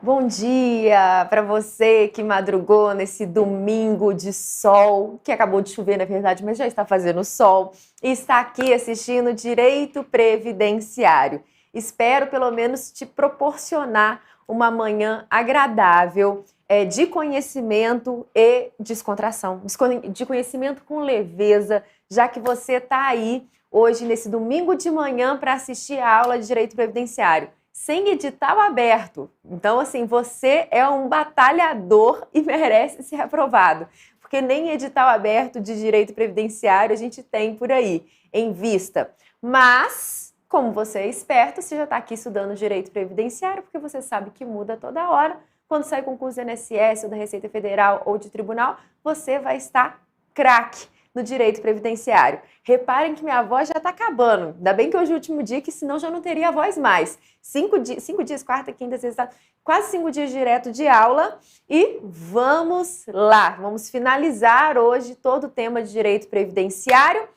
Bom dia para você que madrugou nesse domingo de sol, que acabou de chover na verdade, mas já está fazendo sol, e está aqui assistindo Direito Previdenciário. Espero pelo menos te proporcionar uma manhã agradável, de conhecimento e descontração, de conhecimento com leveza, já que você está aí hoje nesse domingo de manhã para assistir a aula de Direito Previdenciário. Sem edital aberto. Então, assim, você é um batalhador e merece ser aprovado. Porque nem edital aberto de direito previdenciário a gente tem por aí, em vista. Mas, como você é esperto, você já está aqui estudando direito previdenciário, porque você sabe que muda toda hora. Quando sai concurso do INSS ou da Receita Federal ou de tribunal, você vai estar craque no direito previdenciário. Reparem que minha voz já está acabando. Ainda bem que hoje é o último dia, que senão já não teria voz mais. 5 dias, quarta, quinta, sexta, quase 5 dias direto de aula. E vamos lá, vamos finalizar hoje todo o tema de direito previdenciário.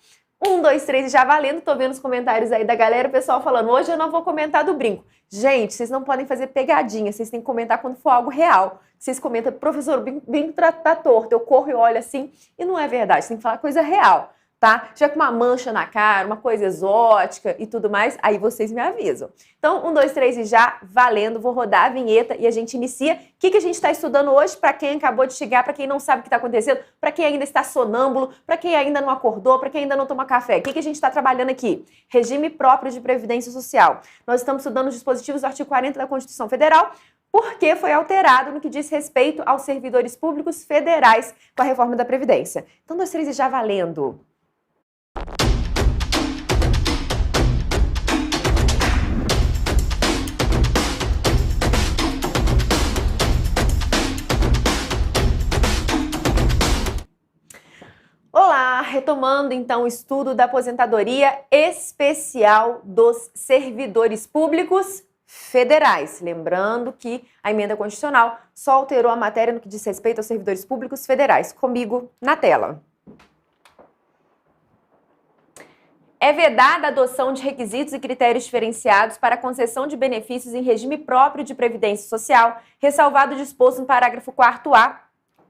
1, 2, 3 e já valendo. Tô vendo os comentários aí da galera, o pessoal falando, hoje eu não vou comentar do brinco. Gente, vocês não podem fazer pegadinha, vocês têm que comentar quando for algo real. Vocês comentam, professor, o brinco tá torto, eu corro e olho assim, e não é verdade, você tem que falar coisa real, tá? Já com uma mancha na cara, uma coisa exótica e tudo mais, aí vocês me avisam. Então, 1, 2, 3 e já valendo, vou rodar a vinheta e a gente inicia. O que a gente está estudando hoje? Para quem acabou de chegar, para quem não sabe o que está acontecendo, para quem ainda está sonâmbulo, para quem ainda não acordou, para quem ainda não toma café. O que a gente está trabalhando aqui? Regime próprio de previdência social. Nós estamos estudando os dispositivos do artigo 40 da Constituição Federal, porque foi alterado no que diz respeito aos servidores públicos federais com a reforma da Previdência. Então, 1, 2, 3 e já valendo. Olá, retomando então o estudo da aposentadoria especial dos servidores públicos federais. Lembrando que a emenda constitucional só alterou a matéria no que diz respeito aos servidores públicos federais. Comigo na tela. É vedada a adoção de requisitos e critérios diferenciados para a concessão de benefícios em regime próprio de previdência social, ressalvado o disposto no parágrafo 4A,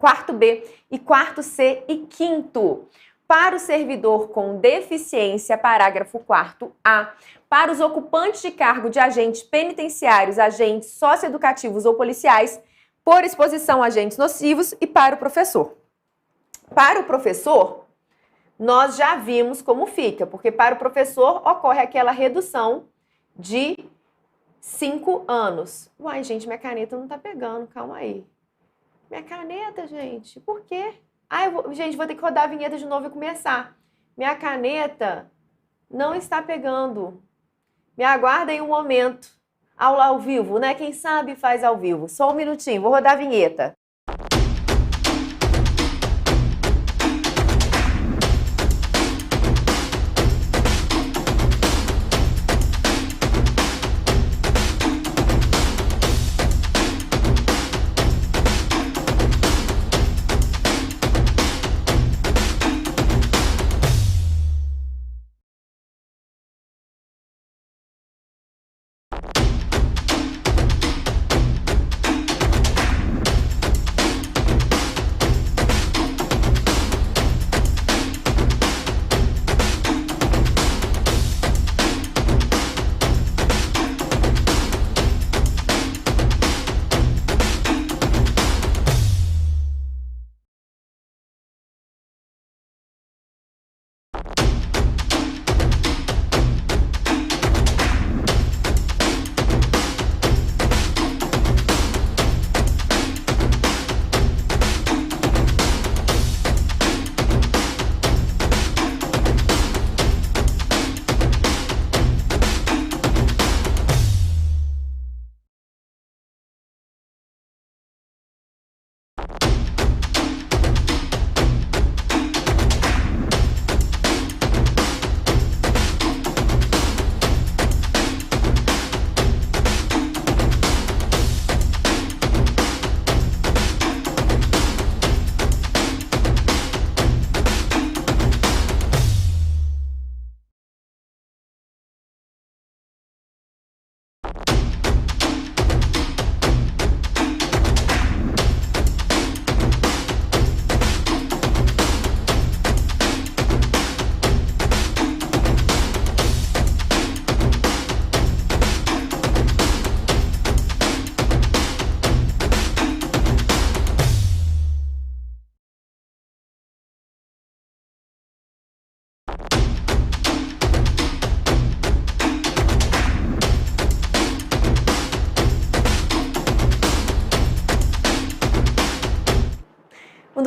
4B e 4C e 5º. Para o servidor com deficiência, parágrafo 4A, para os ocupantes de cargo de agentes penitenciários, agentes socioeducativos ou policiais, por exposição a agentes nocivos e para o professor. Para o professor, nós já vimos como fica, porque para o professor ocorre aquela redução de 5 anos. Uai, gente, minha caneta não tá pegando, calma aí. Minha caneta, gente, por quê? Gente, vou ter que rodar a vinheta de novo e começar. Minha caneta não está pegando. Me aguardem um momento. Aula ao vivo, né? Quem sabe faz ao vivo. Só um minutinho, vou rodar a vinheta.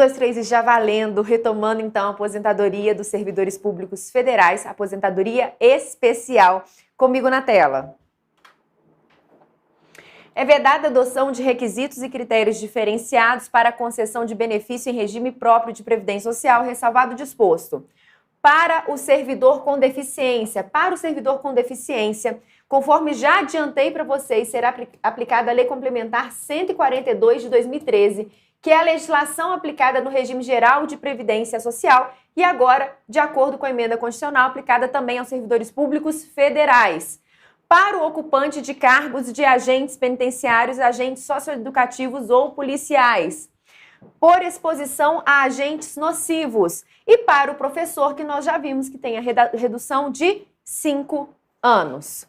2, 3 e já valendo, retomando então a aposentadoria dos servidores públicos federais, aposentadoria especial. Comigo na tela. É vedada a adoção de requisitos e critérios diferenciados para a concessão de benefício em regime próprio de previdência social, ressalvado o disposto. Para o servidor com deficiência, conforme já adiantei para vocês, será aplicada a Lei Complementar 142 de 2013, que é a legislação aplicada no regime geral de previdência social e agora, de acordo com a emenda constitucional, aplicada também aos servidores públicos federais. Para o ocupante de cargos de agentes penitenciários, agentes socioeducativos ou policiais, por exposição a agentes nocivos. E para o professor, que nós já vimos que tem a redução de 5 anos.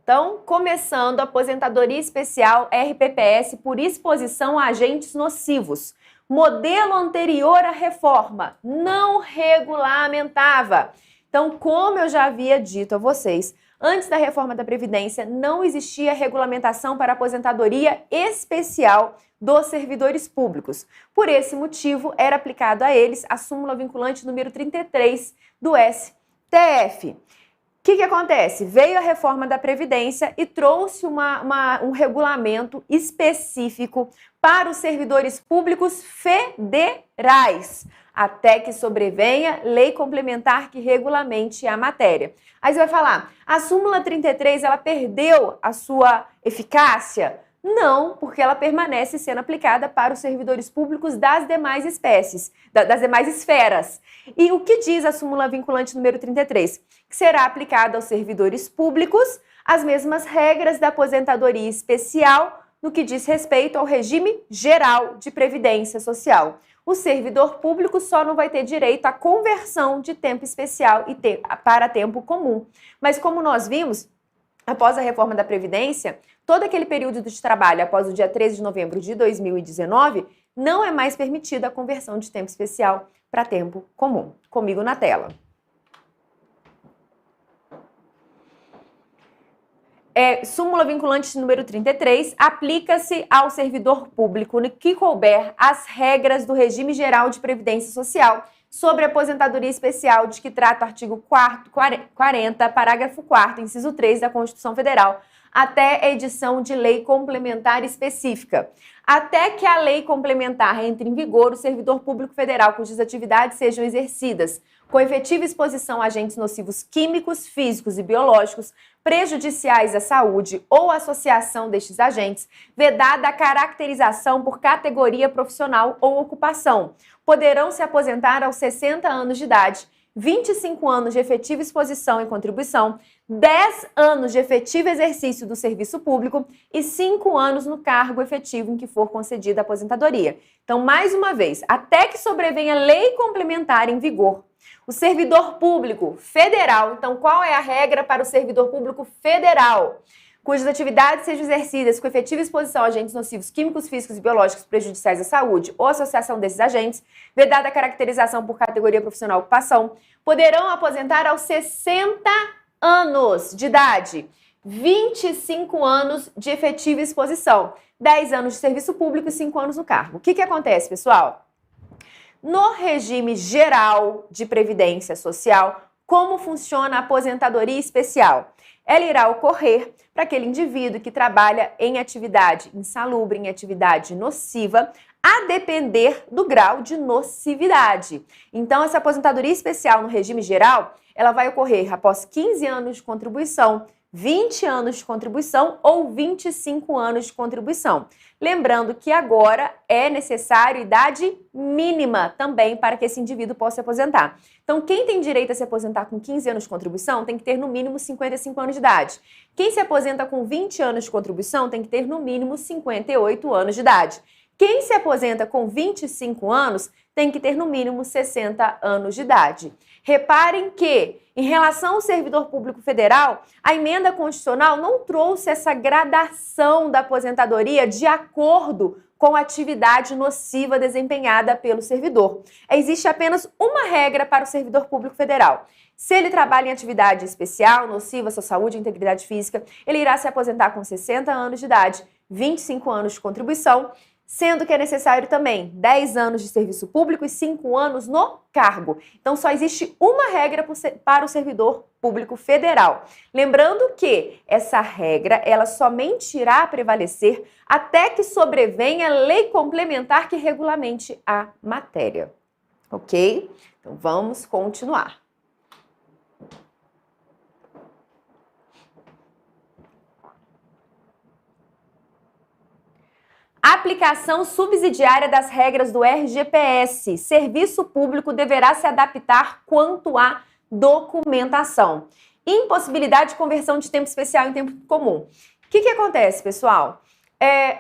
Então, começando a aposentadoria especial RPPS por exposição a agentes nocivos. Modelo anterior à reforma não regulamentava. Então, como eu já havia dito a vocês, antes da reforma da Previdência, não existia regulamentação para aposentadoria especial dos servidores públicos. Por esse motivo, era aplicado a eles a súmula vinculante número 33 do STF. O que acontece? Veio a reforma da Previdência e trouxe um regulamento específico para os servidores públicos federais, até que sobrevenha lei complementar que regulamente a matéria. Aí você vai falar, a súmula 33, ela perdeu a sua eficácia? Não, porque ela permanece sendo aplicada para os servidores públicos das demais espécies, das demais esferas. E o que diz a súmula vinculante número 33? Que será aplicada aos servidores públicos as mesmas regras da aposentadoria especial no que diz respeito ao regime geral de previdência social. O servidor público só não vai ter direito à conversão de tempo especial para tempo comum. Mas como nós vimos, após a reforma da Previdência, todo aquele período de trabalho após o dia 13 de novembro de 2019, não é mais permitida a conversão de tempo especial para tempo comum. Comigo na tela. Súmula vinculante número 33, aplica-se ao servidor público no que couber as regras do regime geral de previdência social sobre aposentadoria especial de que trata o artigo 40, parágrafo 4º, inciso 3 da Constituição Federal, até a edição de lei complementar específica. Até que a lei complementar entre em vigor, o servidor público federal cujas atividades sejam exercidas com efetiva exposição a agentes nocivos químicos, físicos e biológicos, prejudiciais à saúde ou associação destes agentes, vedada a caracterização por categoria profissional ou ocupação, poderão se aposentar aos 60 anos de idade, 25 anos de efetiva exposição e contribuição, 10 anos de efetivo exercício do serviço público e 5 anos no cargo efetivo em que for concedida a aposentadoria. Então, mais uma vez, até que sobrevenha lei complementar em vigor, o servidor público federal, então qual é a regra para o servidor público federal? Cujas atividades sejam exercidas com efetiva exposição a agentes nocivos químicos, físicos e biológicos prejudiciais à saúde ou associação desses agentes, vedada a caracterização por categoria profissional ou ocupação, poderão aposentar aos 60 anos de idade, 25 anos de efetiva exposição, 10 anos de serviço público e 5 anos no cargo. O que acontece, pessoal? No regime geral de previdência social, como funciona a aposentadoria especial? Ela irá ocorrer para aquele indivíduo que trabalha em atividade insalubre, em atividade nociva, a depender do grau de nocividade. Então, essa aposentadoria especial no regime geral, ela vai ocorrer após 15 anos de contribuição, 20 anos de contribuição ou 25 anos de contribuição. Lembrando que agora é necessário idade mínima também para que esse indivíduo possa se aposentar. Então, quem tem direito a se aposentar com 15 anos de contribuição tem que ter no mínimo 55 anos de idade. Quem se aposenta com 20 anos de contribuição tem que ter no mínimo 58 anos de idade. Quem se aposenta com 25 anos tem que ter no mínimo 60 anos de idade. Reparem que, em relação ao servidor público federal, a emenda constitucional não trouxe essa gradação da aposentadoria de acordo com a atividade nociva desempenhada pelo servidor. Existe apenas uma regra para o servidor público federal. Se ele trabalha em atividade especial, nociva à sua saúde e integridade física, ele irá se aposentar com 60 anos de idade, 25 anos de contribuição. Sendo que é necessário também 10 anos de serviço público e 5 anos no cargo. Então, só existe uma regra para o servidor público federal. Lembrando que essa regra, ela somente irá prevalecer até que sobrevenha lei complementar que regulamente a matéria. Ok? Então, vamos continuar. Aplicação subsidiária das regras do RGPS. Serviço público deverá se adaptar quanto à documentação. Impossibilidade de conversão de tempo especial em tempo comum. O que acontece, pessoal?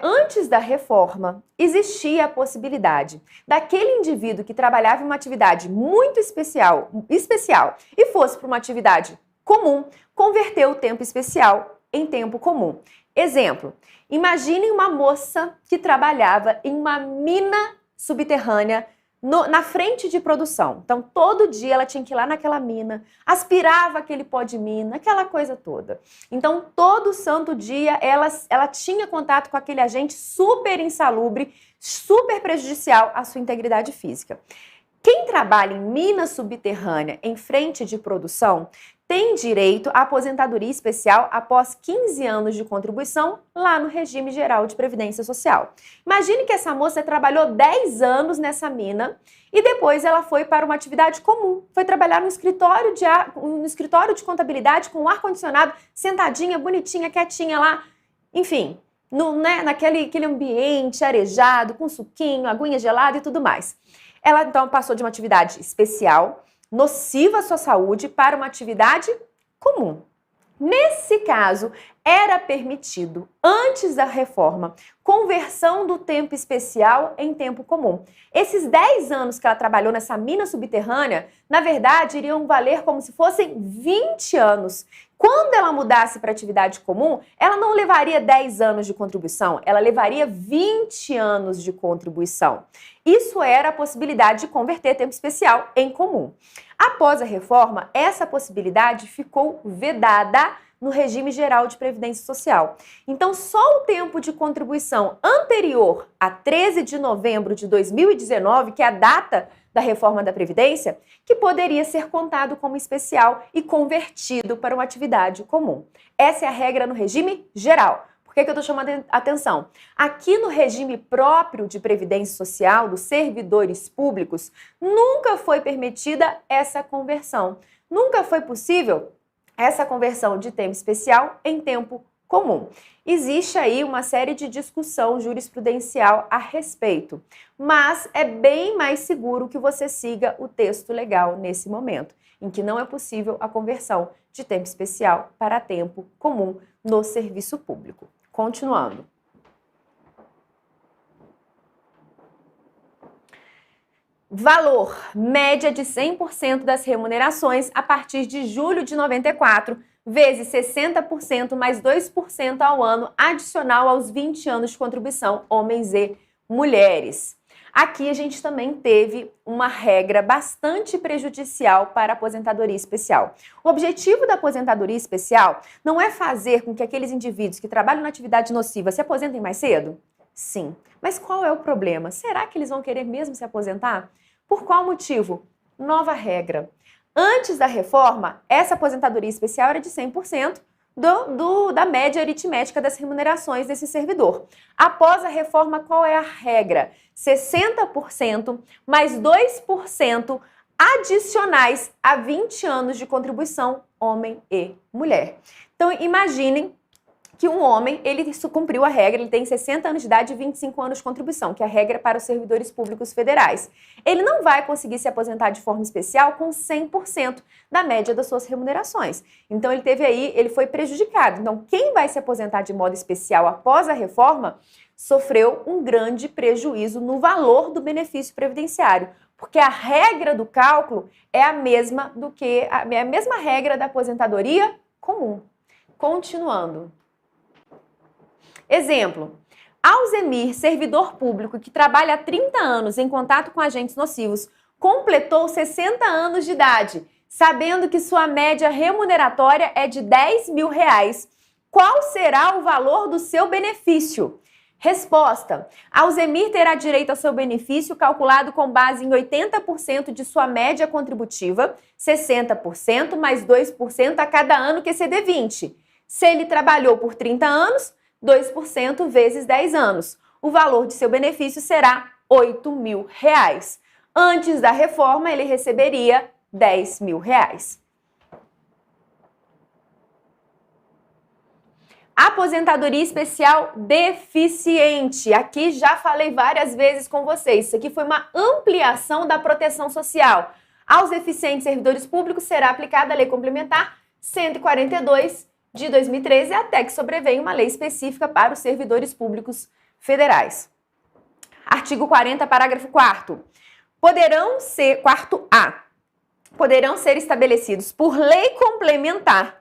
Antes da reforma, existia a possibilidade daquele indivíduo que trabalhava em uma atividade muito especial e fosse para uma atividade comum, converter o tempo especial em tempo comum. Exemplo, imagine uma moça que trabalhava em uma mina subterrânea na frente de produção. Então, todo dia ela tinha que ir lá naquela mina, aspirava aquele pó de mina, aquela coisa toda. Então, todo santo dia ela tinha contato com aquele agente super insalubre, super prejudicial à sua integridade física. Quem trabalha em mina subterrânea em frente de produção tem direito à aposentadoria especial após 15 anos de contribuição lá no regime geral de previdência social. Imagine que essa moça trabalhou 10 anos nessa mina e depois ela foi para uma atividade comum, foi trabalhar no escritório de contabilidade com ar-condicionado, sentadinha, bonitinha, quietinha lá, enfim, naquele ambiente arejado, com suquinho, aguinha gelada e tudo mais. Ela então passou de uma atividade especial, nociva à sua saúde, para uma atividade comum. Nesse caso, era permitido, antes da reforma, conversão do tempo especial em tempo comum. Esses 10 anos que ela trabalhou nessa mina subterrânea, na verdade, iriam valer como se fossem 20 anos. Quando ela mudasse para atividade comum, ela não levaria 10 anos de contribuição, ela levaria 20 anos de contribuição. Isso era a possibilidade de converter tempo especial em comum. Após a reforma, essa possibilidade ficou vedada no regime geral de previdência social. Então, só o tempo de contribuição anterior a 13 de novembro de 2019, que é a data da reforma da Previdência, que poderia ser contado como especial e convertido para uma atividade comum. Essa é a regra no regime geral. Por que eu estou chamando a atenção? Aqui no regime próprio de previdência social dos servidores públicos, nunca foi permitida essa conversão. Nunca foi possível essa conversão de tempo especial em tempo comum. Existe aí uma série de discussão jurisprudencial a respeito, mas é bem mais seguro que você siga o texto legal nesse momento, em que não é possível a conversão de tempo especial para tempo comum no serviço público. Continuando. Valor média de 100% das remunerações a partir de julho de 94, vezes 60% mais 2% ao ano, adicional aos 20 anos de contribuição, homens e mulheres. Aqui a gente também teve uma regra bastante prejudicial para a aposentadoria especial. O objetivo da aposentadoria especial não é fazer com que aqueles indivíduos que trabalham na atividade nociva se aposentem mais cedo? Sim. Mas qual é o problema? Será que eles vão querer mesmo se aposentar? Por qual motivo? Nova regra. Antes da reforma, essa aposentadoria especial era de 100% da média aritmética das remunerações desse servidor. Após a reforma, qual é a regra? 60% mais 2% adicionais a 20 anos de contribuição, homem e mulher. Então, imaginem que um homem, ele cumpriu a regra, ele tem 60 anos de idade e 25 anos de contribuição, que é a regra para os servidores públicos federais. Ele não vai conseguir se aposentar de forma especial com 100% da média das suas remunerações. Então, ele foi prejudicado. Então, quem vai se aposentar de modo especial após a reforma sofreu um grande prejuízo no valor do benefício previdenciário, porque a regra do cálculo é a mesma regra da aposentadoria comum. Continuando. Exemplo, Alzemir, servidor público que trabalha há 30 anos em contato com agentes nocivos, completou 60 anos de idade, sabendo que sua média remuneratória é de R$10 mil. Qual será o valor do seu benefício? Resposta: a Alzemir terá direito ao seu benefício calculado com base em 80% de sua média contributiva, 60% mais 2% a cada ano que exceder 20. Se ele trabalhou por 30 anos, 2% vezes 10 anos. O valor de seu benefício será R$8.000. Antes da reforma, ele receberia R$10.000. Aposentadoria especial deficiente. Aqui já falei várias vezes com vocês. Isso aqui foi uma ampliação da proteção social. Aos deficientes servidores públicos será aplicada a Lei Complementar 142 de 2013, até que sobrevenha uma lei específica para os servidores públicos federais. Artigo 40, parágrafo 4º. Poderão ser estabelecidos por lei complementar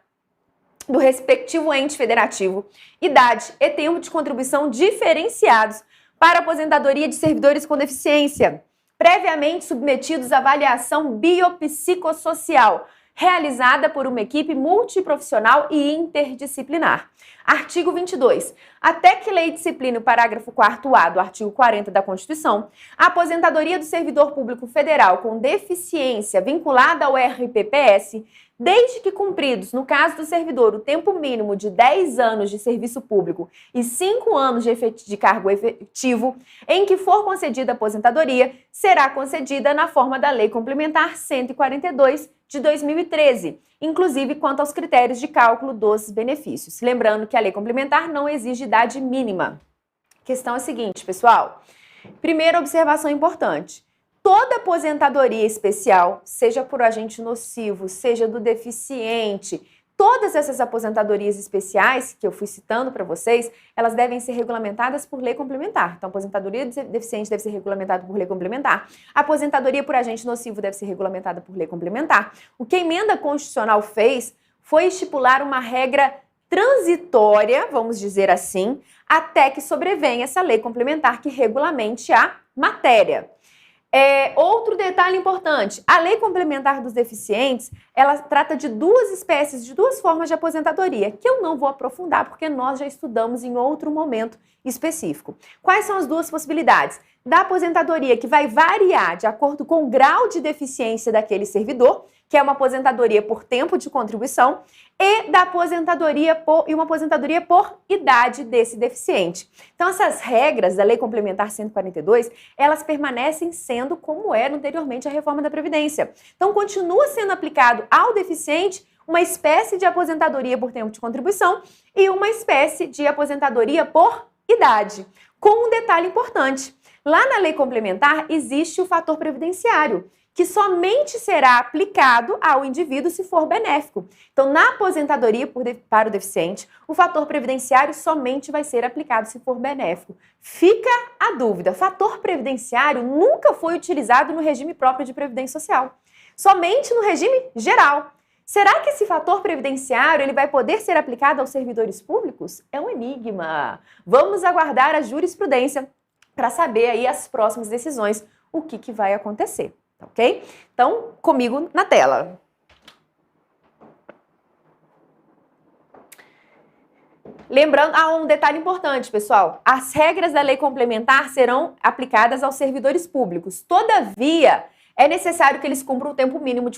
do respectivo ente federativo, idade e tempo de contribuição diferenciados para aposentadoria de servidores com deficiência, previamente submetidos à avaliação biopsicossocial, realizada por uma equipe multiprofissional e interdisciplinar. Artigo 22. Até que lei discipline o parágrafo 4º do artigo 40 da Constituição, a aposentadoria do servidor público federal com deficiência vinculada ao RPPS, desde que cumpridos, no caso do servidor, o tempo mínimo de 10 anos de serviço público e 5 anos de cargo efetivo, em que for concedida a aposentadoria, será concedida na forma da Lei Complementar 142 de 2013, inclusive quanto aos critérios de cálculo dos benefícios. Lembrando que a Lei Complementar não exige idade mínima. A questão é a seguinte, pessoal. Primeira observação importante. Toda aposentadoria especial, seja por agente nocivo, seja do deficiente, todas essas aposentadorias especiais que eu fui citando para vocês, elas devem ser regulamentadas por lei complementar. Então, a aposentadoria de deficiente deve ser regulamentada por lei complementar. A aposentadoria por agente nocivo deve ser regulamentada por lei complementar. O que a emenda constitucional fez foi estipular uma regra transitória, vamos dizer assim, até que sobrevenha essa lei complementar que regulamente a matéria. Outro detalhe importante, a Lei Complementar dos Deficientes, ela trata de duas espécies, de duas formas de aposentadoria, que eu não vou aprofundar porque nós já estudamos em outro momento específico. Quais são as duas possibilidades? Da aposentadoria que vai variar de acordo com o grau de deficiência daquele servidor, que é uma aposentadoria por tempo de contribuição, e da aposentadoria uma aposentadoria por idade desse deficiente. Então, essas regras da Lei Complementar 142, elas permanecem sendo como era anteriormente a reforma da Previdência. Então, continua sendo aplicado ao deficiente uma espécie de aposentadoria por tempo de contribuição e uma espécie de aposentadoria por idade. Com um detalhe importante, lá na Lei Complementar existe o fator previdenciário, que somente será aplicado ao indivíduo se for benéfico. Então, na aposentadoria para o deficiente, o fator previdenciário somente vai ser aplicado se for benéfico. Fica a dúvida, fator previdenciário nunca foi utilizado no regime próprio de previdência social, somente no regime geral. Será que esse fator previdenciário ele vai poder ser aplicado aos servidores públicos? É um enigma. Vamos aguardar a jurisprudência para saber aí as próximas decisões, o que vai acontecer. Ok? Então, comigo na tela. Lembrando, um detalhe importante, pessoal. As regras da lei complementar serão aplicadas aos servidores públicos. Todavia, é necessário que eles cumpram o tempo mínimo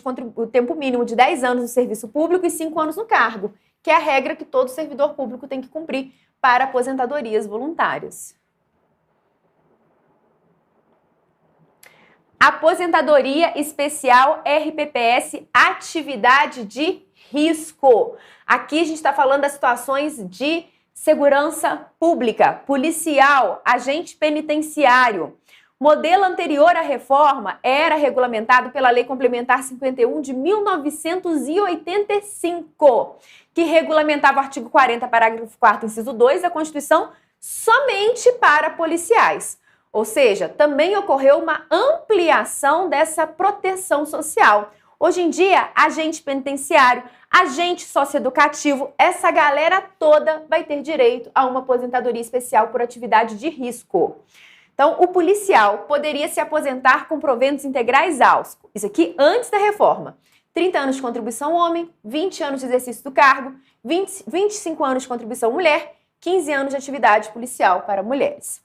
de 10 anos no serviço público e 5 anos no cargo, que é a regra que todo servidor público tem que cumprir para aposentadorias voluntárias. Aposentadoria especial RPPS, atividade de risco. Aqui a gente está falando das situações de segurança pública, policial, agente penitenciário. Modelo anterior à reforma era regulamentado pela Lei Complementar 51 de 1985, que regulamentava o artigo 40, parágrafo 4º, inciso 2 da Constituição, somente para policiais. Ou seja, também ocorreu uma ampliação dessa proteção social. Hoje em dia, agente penitenciário, agente socioeducativo, essa galera toda vai ter direito a uma aposentadoria especial por atividade de risco. Então, o policial poderia se aposentar com proventos integrais aos, isso aqui antes da reforma, 30 anos de contribuição homem, 20 anos de exercício do cargo, 25 anos de contribuição mulher 15 anos de atividade policial para mulheres.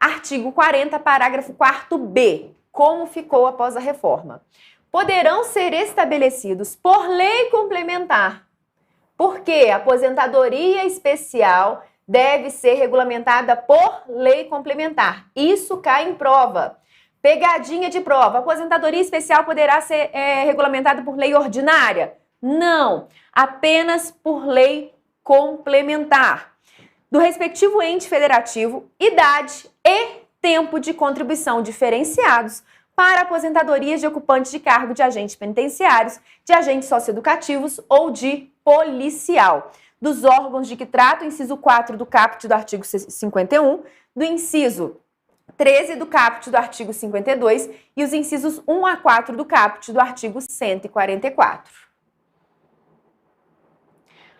Artigo 40, parágrafo 4º. Como ficou após a reforma? Poderão ser estabelecidos por lei complementar, porque a aposentadoria especial deve ser regulamentada por lei complementar. Isso cai em prova. Pegadinha de prova. A aposentadoria especial poderá ser regulamentada por lei ordinária? Não, apenas por lei complementar. Do respectivo ente federativo, idade e tempo de contribuição diferenciados para aposentadorias de ocupantes de cargo de agentes penitenciários, de agentes socioeducativos ou de policial. Dos órgãos de que trata o inciso 4 do caput do artigo 51, do inciso 13 do caput do artigo 52 e os incisos 1 a 4 do caput do artigo 144.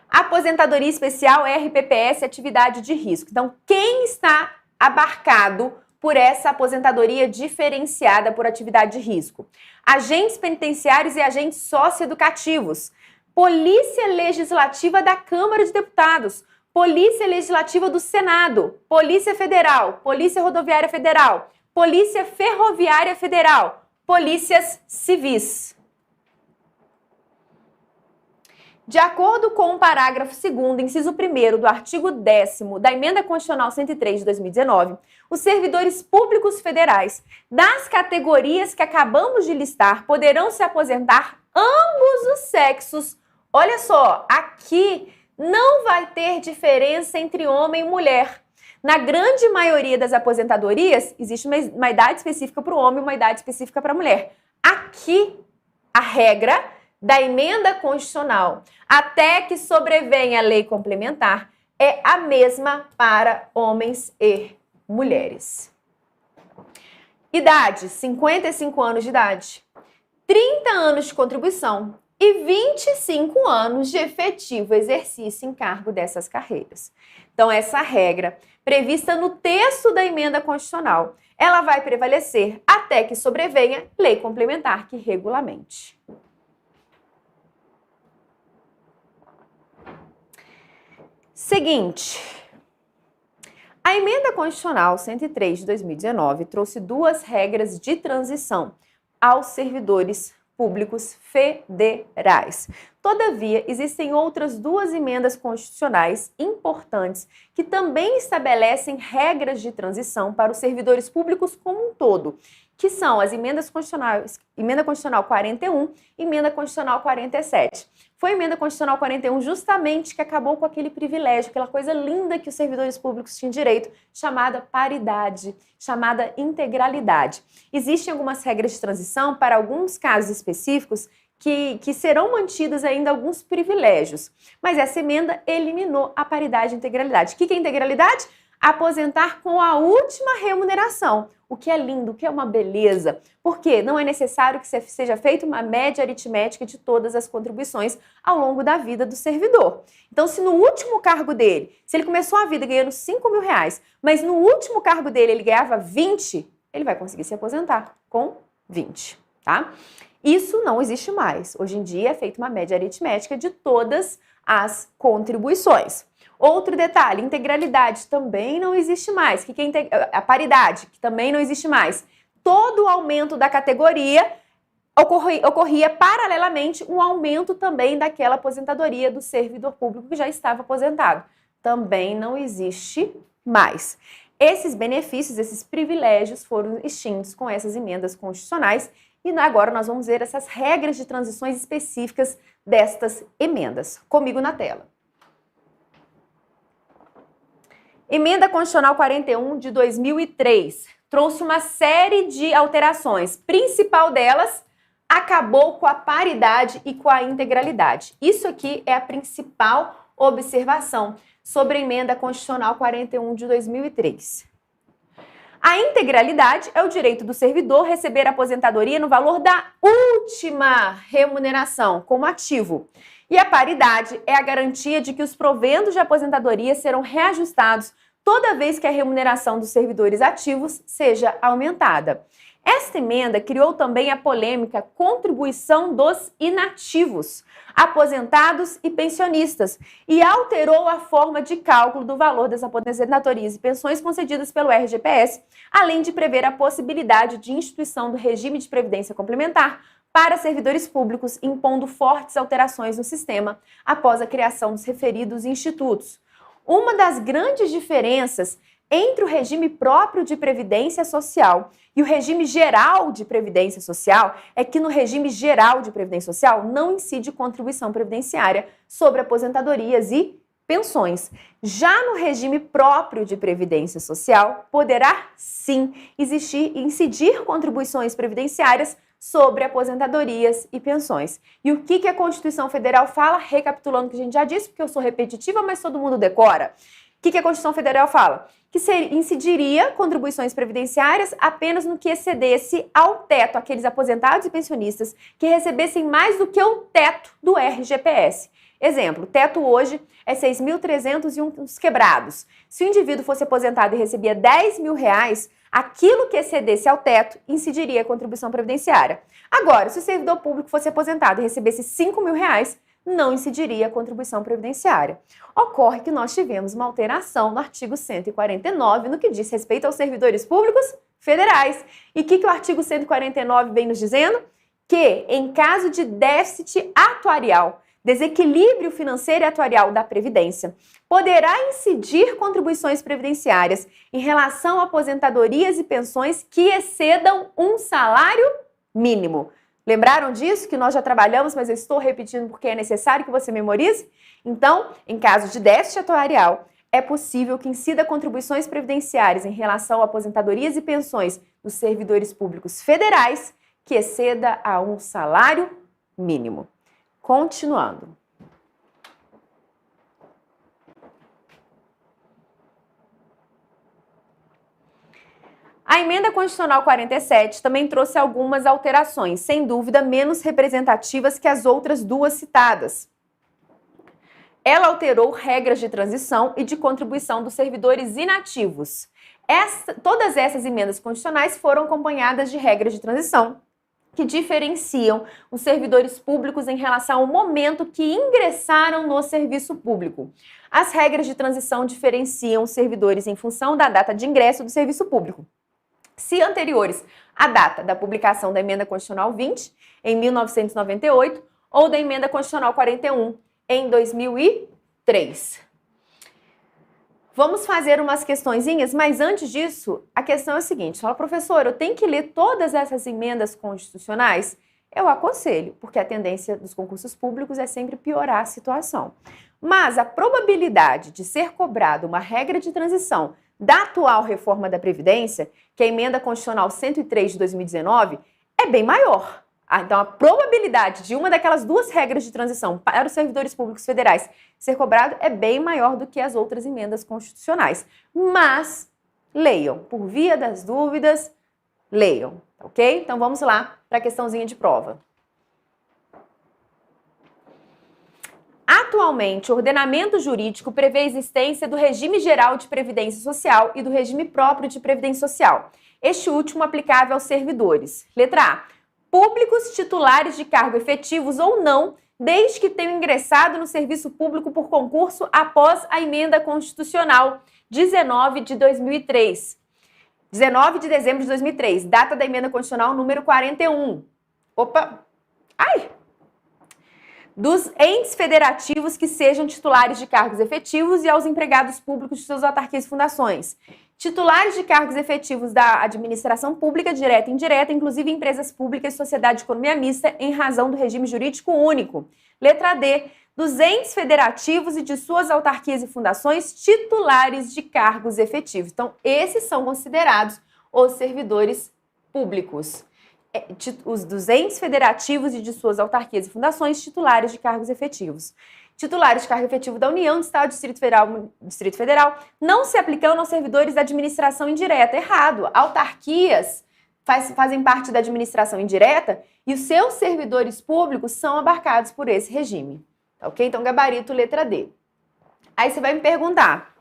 Aposentadoria especial é RPPS, atividade de risco. Então, quem está abarcado por essa aposentadoria diferenciada por atividade de risco? Agentes penitenciários e agentes socioeducativos. Polícia Legislativa da Câmara de Deputados, Polícia Legislativa do Senado, Polícia Federal, Polícia Rodoviária Federal, Polícia Ferroviária Federal, Polícias Civis. De acordo com o parágrafo 2º, inciso 1º do artigo 10º da Emenda Constitucional 103 de 2019, os servidores públicos federais das categorias que acabamos de listar poderão se aposentar ambos os sexos. Olha só, aqui não vai ter diferença entre homem e mulher. Na grande maioria das aposentadorias, existe uma idade específica para o homem e uma idade específica para a mulher. Aqui, a regra da emenda constitucional, até que sobrevenha a lei complementar, é a mesma para homens e mulheres. Idade, 55 anos de idade, 30 anos de contribuição e 25 anos de efetivo exercício em cargo dessas carreiras. Então, essa regra, prevista no texto da emenda constitucional, ela vai prevalecer até que sobrevenha lei complementar que regulamente. Seguinte, a emenda constitucional 103 de 2019 trouxe duas regras de transição aos servidores públicos federais. Todavia, existem outras duas emendas constitucionais importantes que também estabelecem regras de transição para os servidores públicos como um todo, que são as emendas constitucionais, Emenda Constitucional 41 e Emenda Constitucional 47. Foi a Emenda Constitucional 41 justamente que acabou com aquele privilégio, aquela coisa linda que os servidores públicos tinham direito, chamada paridade, chamada integralidade. Existem algumas regras de transição para alguns casos específicos que serão mantidos ainda alguns privilégios, mas essa emenda eliminou a paridade e integralidade. O que é integralidade? Aposentar com a última remuneração, o que é lindo, o que é uma beleza, porque não é necessário que seja feita uma média aritmética de todas as contribuições ao longo da vida do servidor. Então, se no último cargo dele, se ele começou a vida ganhando 5 mil reais, mas no último cargo dele ele ganhava 20, ele vai conseguir se aposentar com 20, tá? Isso não existe mais. Hoje em dia é feita uma média aritmética de todas as contribuições. Outro detalhe, integralidade também não existe mais. O que é a paridade, que também não existe mais. Todo o aumento da categoria ocorria paralelamente um aumento também daquela aposentadoria do servidor público que já estava aposentado. Também não existe mais. Esses benefícios, esses privilégios foram extintos com essas emendas constitucionais e agora nós vamos ver essas regras de transições específicas destas emendas. Comigo na tela. Emenda Constitucional 41 de 2003 trouxe uma série de alterações. Principal delas, acabou com a paridade e com a integralidade. Isso aqui é a principal observação sobre a Emenda Constitucional 41 de 2003. A integralidade é o direito do servidor receber aposentadoria no valor da última remuneração, como ativo. E a paridade é a garantia de que os proventos de aposentadoria serão reajustados toda vez que a remuneração dos servidores ativos seja aumentada. Esta emenda criou também a polêmica contribuição dos inativos, aposentados e pensionistas, e alterou a forma de cálculo do valor das aposentadorias e pensões concedidas pelo RGPS, além de prever a possibilidade de instituição do regime de previdência complementar para servidores públicos, impondo fortes alterações no sistema após a criação dos referidos institutos. Uma das grandes diferenças entre o regime próprio de previdência social e o regime geral de previdência social é que no regime geral de previdência social não incide contribuição previdenciária sobre aposentadorias e pensões. Já no regime próprio de previdência social, poderá sim incidir contribuições previdenciárias sobre aposentadorias e pensões. E o que a Constituição Federal fala? Recapitulando o que a gente já disse, porque eu sou repetitiva, mas todo mundo decora. O que a Constituição Federal fala? Que incidiria contribuições previdenciárias apenas no que excedesse ao teto aqueles aposentados e pensionistas que recebessem mais do que o teto do RGPS. Exemplo, o teto hoje é 6.300 e uns quebrados. Se o indivíduo fosse aposentado e recebia 10 mil reais, aquilo que excedesse ao teto incidiria a contribuição previdenciária. Agora, se o servidor público fosse aposentado e recebesse 5 mil reais, não incidiria a contribuição previdenciária. Ocorre que nós tivemos uma alteração no artigo 149 no que diz respeito aos servidores públicos federais. E o que o artigo 149 vem nos dizendo? Que, em caso de déficit atuarial, desequilíbrio financeiro e atuarial da Previdência, poderá incidir contribuições previdenciárias em relação a aposentadorias e pensões que excedam um salário mínimo. Lembraram disso? Que nós já trabalhamos, mas eu estou repetindo porque é necessário que você memorize? Então, em caso de déficit atuarial, é possível que incida contribuições previdenciárias em relação a aposentadorias e pensões dos servidores públicos federais que exceda a um salário mínimo. Continuando. A Emenda Constitucional 47 também trouxe algumas alterações, sem dúvida menos representativas que as outras duas citadas. Ela alterou regras de transição e de contribuição dos servidores inativos. Todas essas emendas constitucionais foram acompanhadas de regras de transição, que diferenciam os servidores públicos em relação ao momento que ingressaram no serviço público. As regras de transição diferenciam os servidores em função da data de ingresso do serviço público. Se anteriores à data da publicação da Emenda Constitucional 20, em 1998, ou da Emenda Constitucional 41, em 2003. Vamos fazer umas questõezinhas, mas antes disso, a questão é a seguinte: fala, professor, eu tenho que ler todas essas emendas constitucionais? Eu aconselho, porque a tendência dos concursos públicos é sempre piorar a situação. Mas a probabilidade de ser cobrada uma regra de transição da atual reforma da Previdência, que é a Emenda Constitucional 103 de 2019, é bem maior. Então, a probabilidade de uma daquelas duas regras de transição para os servidores públicos federais ser cobrado é bem maior do que as outras emendas constitucionais. Mas, leiam. Por via das dúvidas, leiam, ok? Então, vamos lá para a questãozinha de prova. Atualmente, o ordenamento jurídico prevê a existência do regime geral de previdência social e do regime próprio de previdência social. Este último aplicável aos servidores. Letra A. Públicos titulares de cargo efetivos ou não, desde que tenham ingressado no serviço público por concurso após a Emenda Constitucional 19 de 2003. 19 de dezembro de 2003, data da Emenda Constitucional número 41. Dos entes federativos que sejam titulares de cargos efetivos e aos empregados públicos de suas autarquias e fundações. Titulares de cargos efetivos da administração pública, direta e indireta, inclusive empresas públicas e sociedade de economia mista, em razão do regime jurídico único. Letra D. Dos entes federativos e de suas autarquias e fundações, titulares de cargos efetivos. Então, esses são considerados os servidores públicos. Os dos entes federativos e de suas autarquias e fundações, titulares de cargos efetivos. Titulares de cargo efetivo da União, do Estado, Distrito Federal, não se aplicando aos servidores da administração indireta. Errado. Autarquias fazem parte da administração indireta e os seus servidores públicos são abarcados por esse regime. Ok? Então, gabarito, letra D. Aí você vai me perguntar,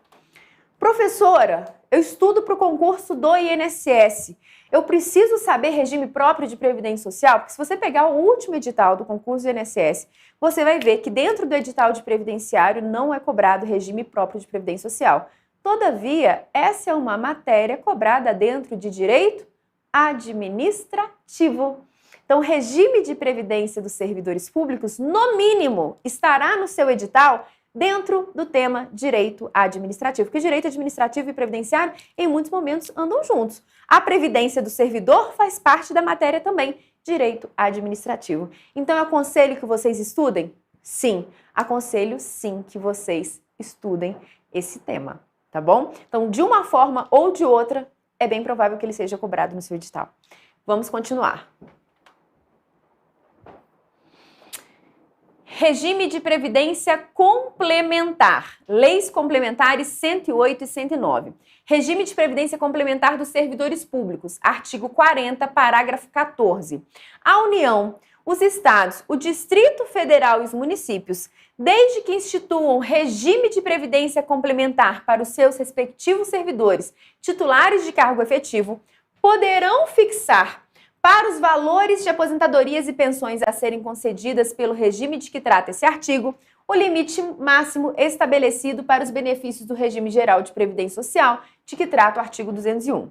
professora, Eu estudo para o concurso do INSS. Eu preciso saber regime próprio de previdência social, porque se você pegar o último edital do concurso do INSS, você vai ver que dentro do edital de previdenciário não é cobrado regime próprio de previdência social. Todavia, essa é uma matéria cobrada dentro de direito administrativo. Então, o regime de previdência dos servidores públicos, no mínimo, estará no seu edital dentro do tema direito administrativo, porque direito administrativo e previdenciário, em muitos momentos, andam juntos. A previdência do servidor faz parte da matéria também, direito administrativo. Então, eu aconselho que vocês estudem? Sim, aconselho sim que vocês estudem esse tema, tá bom? Então, de uma forma ou de outra, é bem provável que ele seja cobrado no seu edital. Vamos continuar. Regime de previdência complementar. Leis complementares 108 e 109. Regime de previdência complementar dos servidores públicos. Artigo 40, parágrafo 14. A União, os estados, o Distrito Federal e os municípios, desde que instituam regime de previdência complementar para os seus respectivos servidores titulares de cargo efetivo, poderão fixar para os valores de aposentadorias e pensões a serem concedidas pelo regime de que trata esse artigo, o limite máximo estabelecido para os benefícios do regime geral de previdência social, de que trata o artigo 201. O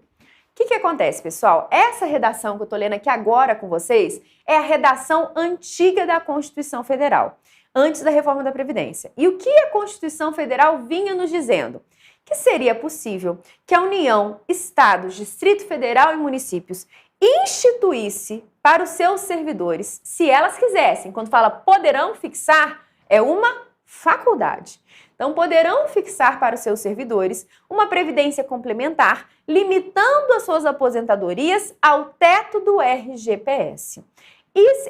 que acontece, pessoal? Essa redação que eu estou lendo aqui agora com vocês é a redação antiga da Constituição Federal, antes da reforma da Previdência. E o que a Constituição Federal vinha nos dizendo? Que seria possível que a União, Estados, Distrito Federal e municípios instituísse para os seus servidores, se elas quisessem, quando fala poderão fixar, é uma faculdade. Então, poderão fixar para os seus servidores uma previdência complementar, limitando as suas aposentadorias ao teto do RGPS. E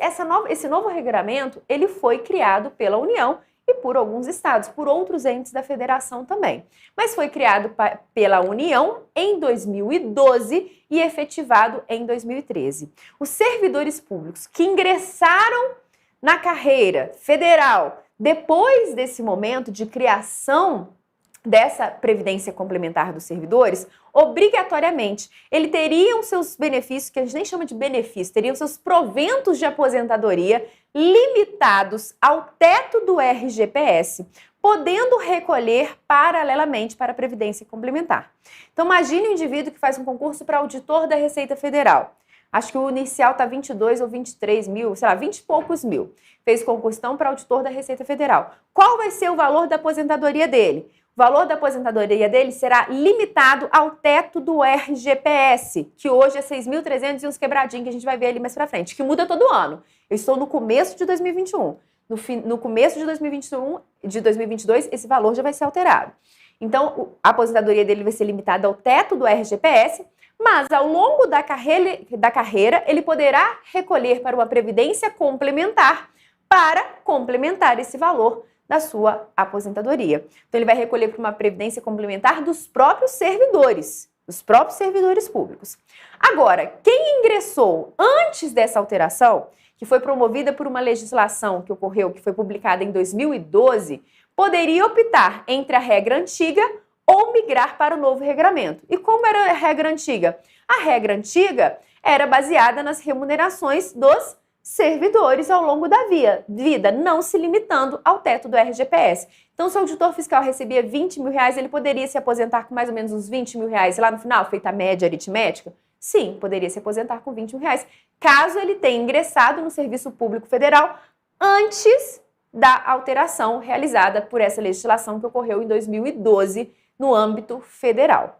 esse novo regulamento, ele foi criado pela União e por alguns estados, por outros entes da federação também. Mas foi criado pela União em 2012 e efetivado em 2013. Os servidores públicos que ingressaram na carreira federal depois desse momento de criação dessa previdência complementar dos servidores, obrigatoriamente, ele teriam seus benefícios, que a gente nem chama de benefício, teriam seus proventos de aposentadoria limitados ao teto do RGPS, podendo recolher paralelamente para a previdência complementar. Então, imagine um indivíduo que faz um concurso para auditor da Receita Federal. Acho que o inicial está 22 ou 23 mil, sei lá, 20 e poucos mil. Fez concurso então para auditor da Receita Federal. Qual vai ser o valor da aposentadoria dele? O valor da aposentadoria dele será limitado ao teto do RGPS, que hoje é 6.300 e uns quebradinhos, que a gente vai ver ali mais pra frente, que muda todo ano. Eu estou no começo de 2021. No começo de 2022, esse valor já vai ser alterado. Então, a aposentadoria dele vai ser limitada ao teto do RGPS, mas ao longo da carreira, ele poderá recolher para uma previdência complementar para complementar esse valor da sua aposentadoria. Então, ele vai recolher para uma previdência complementar dos próprios servidores públicos. Agora, quem ingressou antes dessa alteração, que foi promovida por uma legislação que foi publicada em 2012, poderia optar entre a regra antiga ou migrar para o novo regramento. E como era a regra antiga? A regra antiga era baseada nas remunerações dos servidores ao longo da vida, não se limitando ao teto do RGPS. Então, se o auditor fiscal recebia 20 mil reais, ele poderia se aposentar com mais ou menos uns 20 mil reais lá no final, feita a média aritmética? Sim, poderia se aposentar com 20 mil reais, caso ele tenha ingressado no Serviço Público Federal antes da alteração realizada por essa legislação que ocorreu em 2012 no âmbito federal.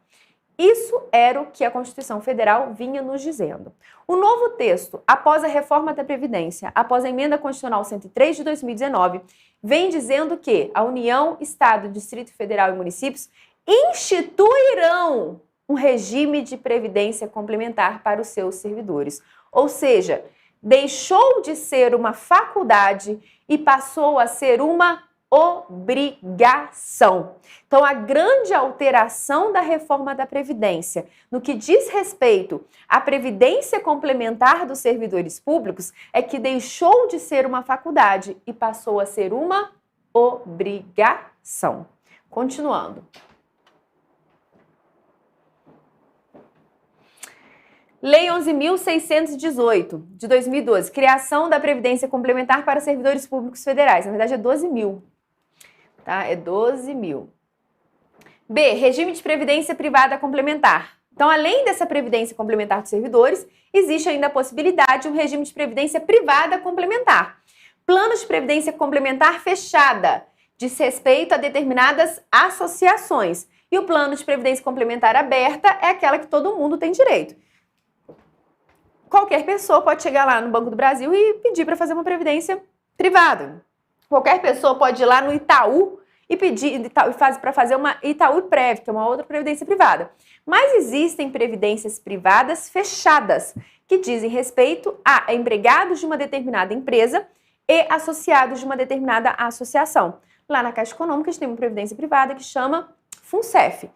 Isso era o que a Constituição Federal vinha nos dizendo. O novo texto, após a reforma da Previdência, após a Emenda Constitucional 103 de 2019, vem dizendo que a União, Estado, Distrito Federal e municípios instituirão um regime de previdência complementar para os seus servidores. Ou seja, deixou de ser uma faculdade e passou a ser uma obrigação. Então, a grande alteração da reforma da Previdência, no que diz respeito à previdência complementar dos servidores públicos, é que deixou de ser uma faculdade e passou a ser uma obrigação. Continuando. Lei 11.618, de 2012, criação da Previdência Complementar para servidores públicos federais. Na verdade, é 12 mil, tá? É 12 mil. B, regime de previdência privada complementar. Então, além dessa previdência complementar dos servidores, existe ainda a possibilidade de um regime de previdência privada complementar. Plano de previdência complementar fechada, diz respeito a determinadas associações. E o plano de previdência complementar aberta é aquela que todo mundo tem direito. Qualquer pessoa pode chegar lá no Banco do Brasil e pedir para fazer uma previdência privada. Qualquer pessoa pode ir lá no Itaú e pedir para fazer uma Itaúprev, que é uma outra previdência privada. Mas existem previdências privadas fechadas, que dizem respeito a empregados de uma determinada empresa e associados de uma determinada associação. Lá na Caixa Econômica, a gente tem uma previdência privada que chama FUNCEF.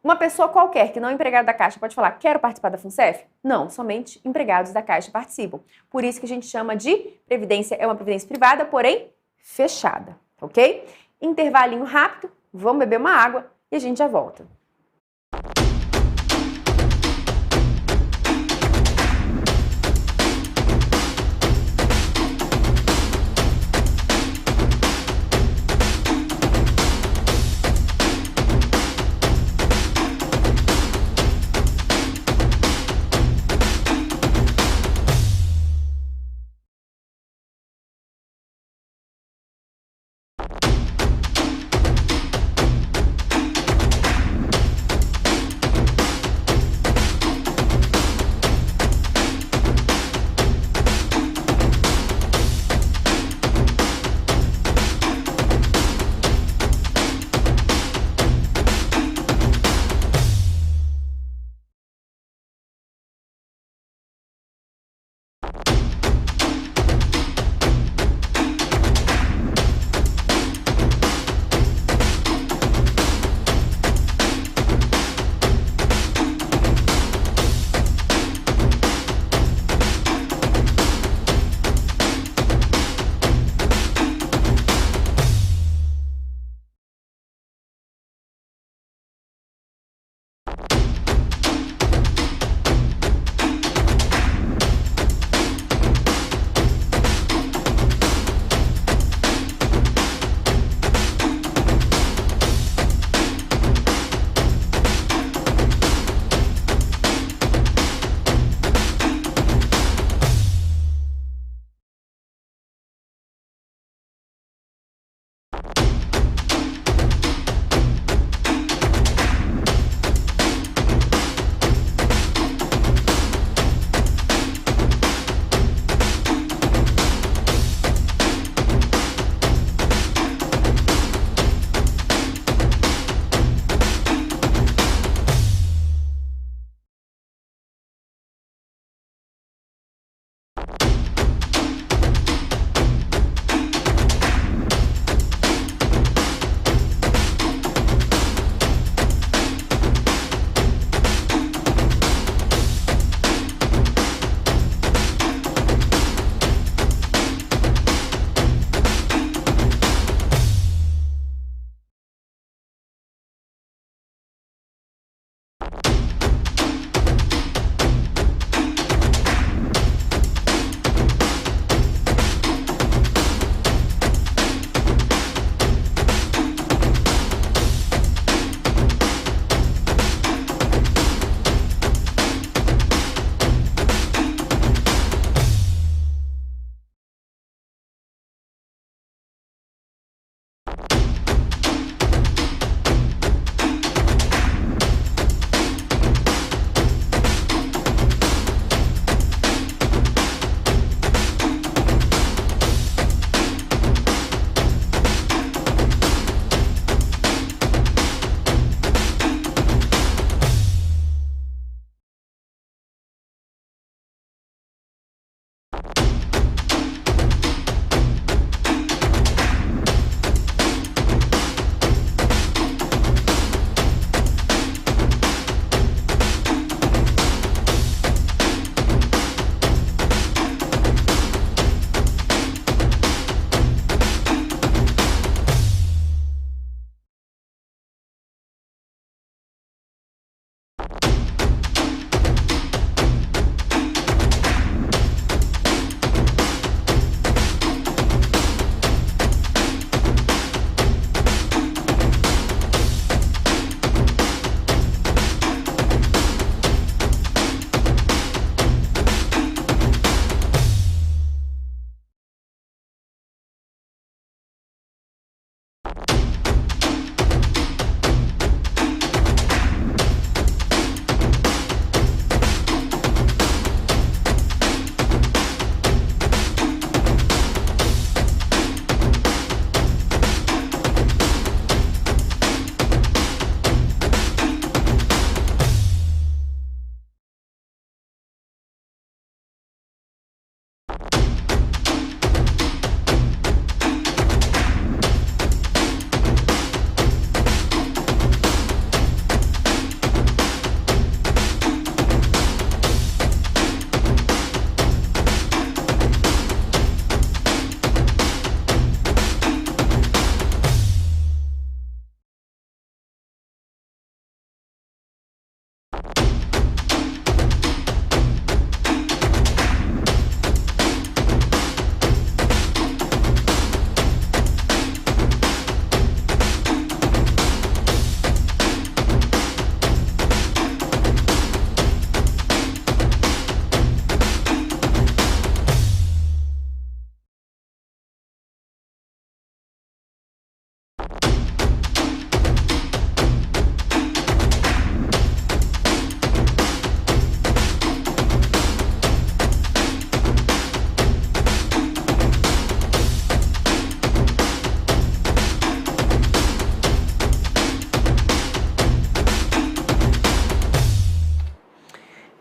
Uma pessoa qualquer que não é empregado da Caixa pode falar, quero participar da FUNCEF? Não, somente empregados da Caixa participam. Por isso que a gente chama de previdência, é uma previdência privada, porém fechada, ok? Intervalinho rápido, vamos beber uma água e a gente já volta.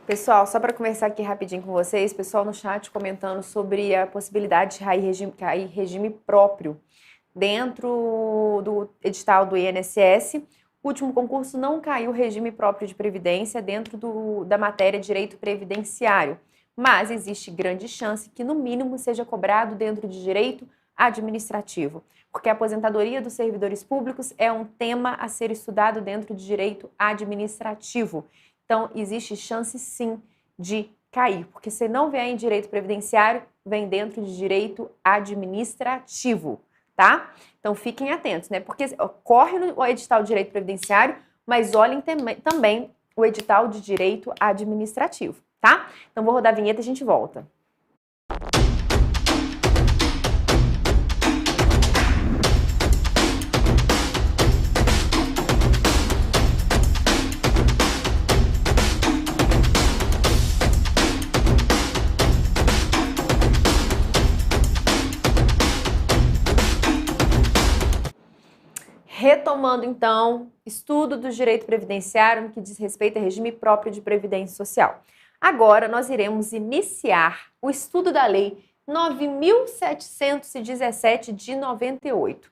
Pessoal, só para conversar aqui rapidinho com vocês, pessoal no chat comentando sobre a possibilidade de cair regime próprio dentro do edital do INSS. O último concurso não caiu regime próprio de previdência dentro da matéria direito previdenciário, mas existe grande chance que, no mínimo, seja cobrado dentro de direito administrativo, porque a aposentadoria dos servidores públicos é um tema a ser estudado dentro de direito administrativo. Então, existe chance, sim, de cair, porque se não vier em direito previdenciário, vem dentro de direito administrativo, tá? Então, fiquem atentos, né? Porque corre no edital de direito previdenciário, mas olhem também o edital de direito administrativo, tá? Então, vou rodar a vinheta e a gente volta. Retomando, então, estudo do direito previdenciário no que diz respeito a regime próprio de previdência social. Agora, nós iremos iniciar o estudo da Lei 9.717 de 98. O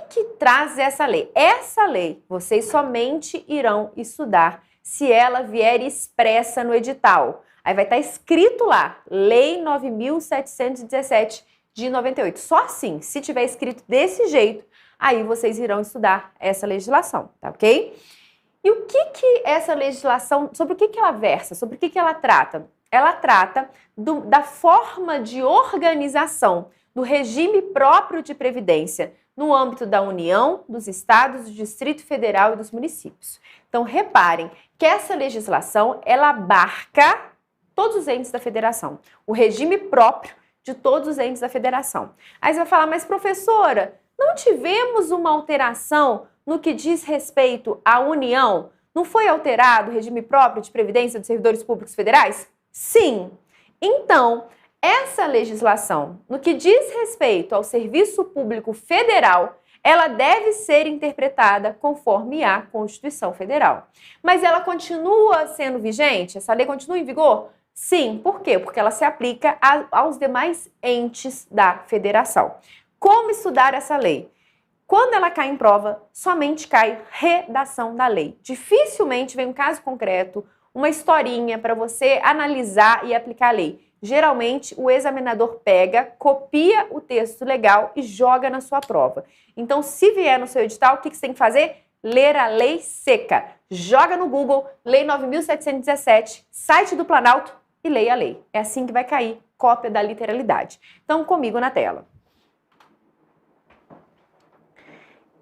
que traz essa lei? Essa lei, vocês somente irão estudar se ela vier expressa no edital. Aí vai estar escrito lá, Lei 9.717 de 98. Só assim, se tiver escrito desse jeito, aí vocês irão estudar essa legislação, tá ok? E o que essa legislação, sobre o que ela versa, sobre o que ela trata? Ela trata da forma de organização do regime próprio de previdência no âmbito da União, dos Estados, do Distrito Federal e dos municípios. Então, reparem que essa legislação, ela abarca todos os entes da federação, o regime próprio de todos os entes da federação. Aí você vai falar, mas professora, não tivemos uma alteração no que diz respeito à União? Não foi alterado o regime próprio de previdência dos servidores públicos federais? Sim. Então, essa legislação, no que diz respeito ao serviço público federal, ela deve ser interpretada conforme a Constituição Federal. Mas ela continua sendo vigente? Essa lei continua em vigor? Sim. Por quê? Porque ela se aplica aos demais entes da federação. Como estudar essa lei? Quando ela cai em prova, somente cai redação da lei. Dificilmente vem um caso concreto, uma historinha para você analisar e aplicar a lei. Geralmente, o examinador pega, copia o texto legal e joga na sua prova. Então, se vier no seu edital, o que você tem que fazer? Ler a lei seca. Joga no Google, Lei 9.717, site do Planalto e leia a lei. É assim que vai cair cópia da literalidade. Então, comigo na tela.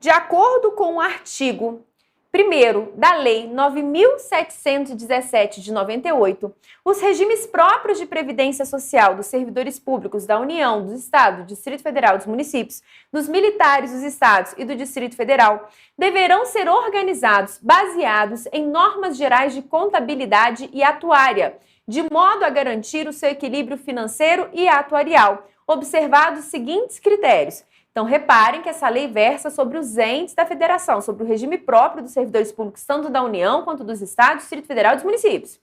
De acordo com o artigo 1º da Lei 9.717 de 98, os regimes próprios de previdência social dos servidores públicos da União, dos Estados, do Distrito Federal, dos municípios, dos militares dos Estados e do Distrito Federal deverão ser organizados baseados em normas gerais de contabilidade e atuária, de modo a garantir o seu equilíbrio financeiro e atuarial, observados os seguintes critérios. Então, reparem que essa lei versa sobre os entes da federação, sobre o regime próprio dos servidores públicos, tanto da União quanto dos Estados, do Distrito Federal e dos municípios.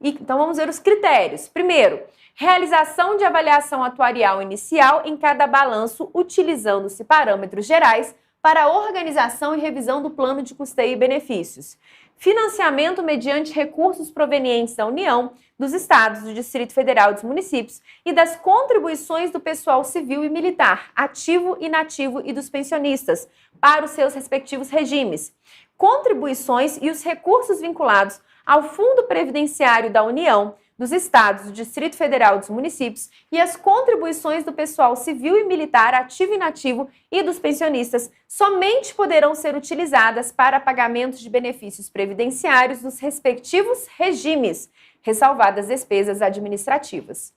Então, vamos ver os critérios. Primeiro, realização de avaliação atuarial inicial em cada balanço, utilizando-se parâmetros gerais para a organização e revisão do plano de custeio e benefícios. Financiamento mediante recursos provenientes da União, dos Estados, do Distrito Federal e dos municípios e das contribuições do pessoal civil e militar, ativo, inativo e dos pensionistas, para os seus respectivos regimes. Contribuições e os recursos vinculados ao Fundo Previdenciário da União, dos Estados, do Distrito Federal e dos municípios e as contribuições do pessoal civil e militar, ativo e inativo e dos pensionistas somente poderão ser utilizadas para pagamentos de benefícios previdenciários dos respectivos regimes, ressalvadas despesas administrativas.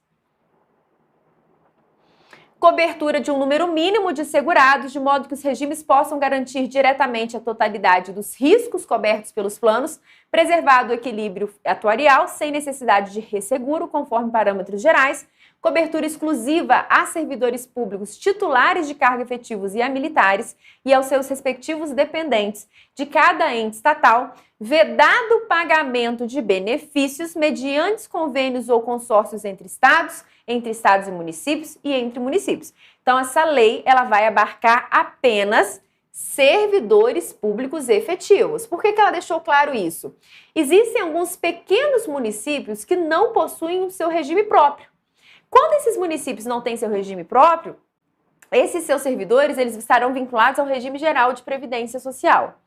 Cobertura de um número mínimo de segurados, de modo que os regimes possam garantir diretamente a totalidade dos riscos cobertos pelos planos, Preservado o equilíbrio atuarial, sem necessidade de resseguro, conforme parâmetros gerais, cobertura exclusiva a servidores públicos titulares de cargo efetivos e a militares e aos seus respectivos dependentes de cada ente estatal, vedado o pagamento de benefícios mediante convênios ou consórcios entre estados e municípios e entre municípios. Então, essa lei ela vai abarcar apenas servidores públicos efetivos. Por que ela deixou claro isso? Existem alguns pequenos municípios que não possuem o seu regime próprio. Quando esses municípios não têm seu regime próprio, esses seus servidores eles estarão vinculados ao regime geral de previdência social.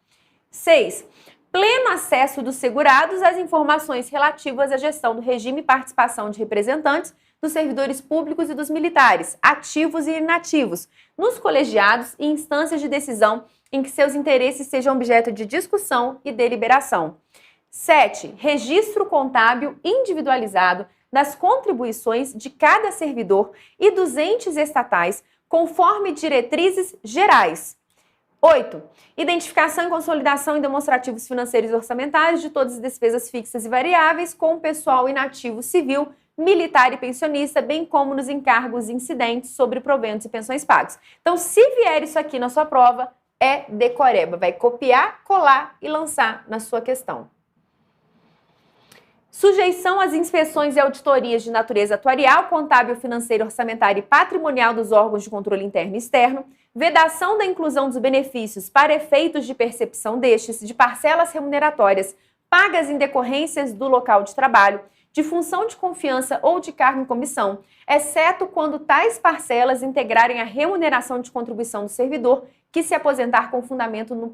6. Pleno acesso dos segurados às informações relativas à gestão do regime e participação de representantes dos servidores públicos e dos militares, ativos e inativos, nos colegiados e instâncias de decisão em que seus interesses sejam objeto de discussão e deliberação. 7. Registro contábil individualizado das contribuições de cada servidor e dos entes estatais, conforme diretrizes gerais. 8. Identificação e consolidação em demonstrativos financeiros e orçamentários de todas as despesas fixas e variáveis com o pessoal inativo civil, militar e pensionista, bem como nos encargos incidentes sobre proventos e pensões pagos. Então, se vier isso aqui na sua prova, é decoreba. Vai copiar, colar e lançar na sua questão. Sujeição às inspeções e auditorias de natureza atuarial, contábil, financeira, orçamentária e patrimonial dos órgãos de controle interno e externo, vedação da inclusão dos benefícios para efeitos de percepção destes, de parcelas remuneratórias pagas em decorrências do local de trabalho, de função de confiança ou de cargo em comissão, exceto quando tais parcelas integrarem a remuneração de contribuição do servidor que se aposentar com fundamento no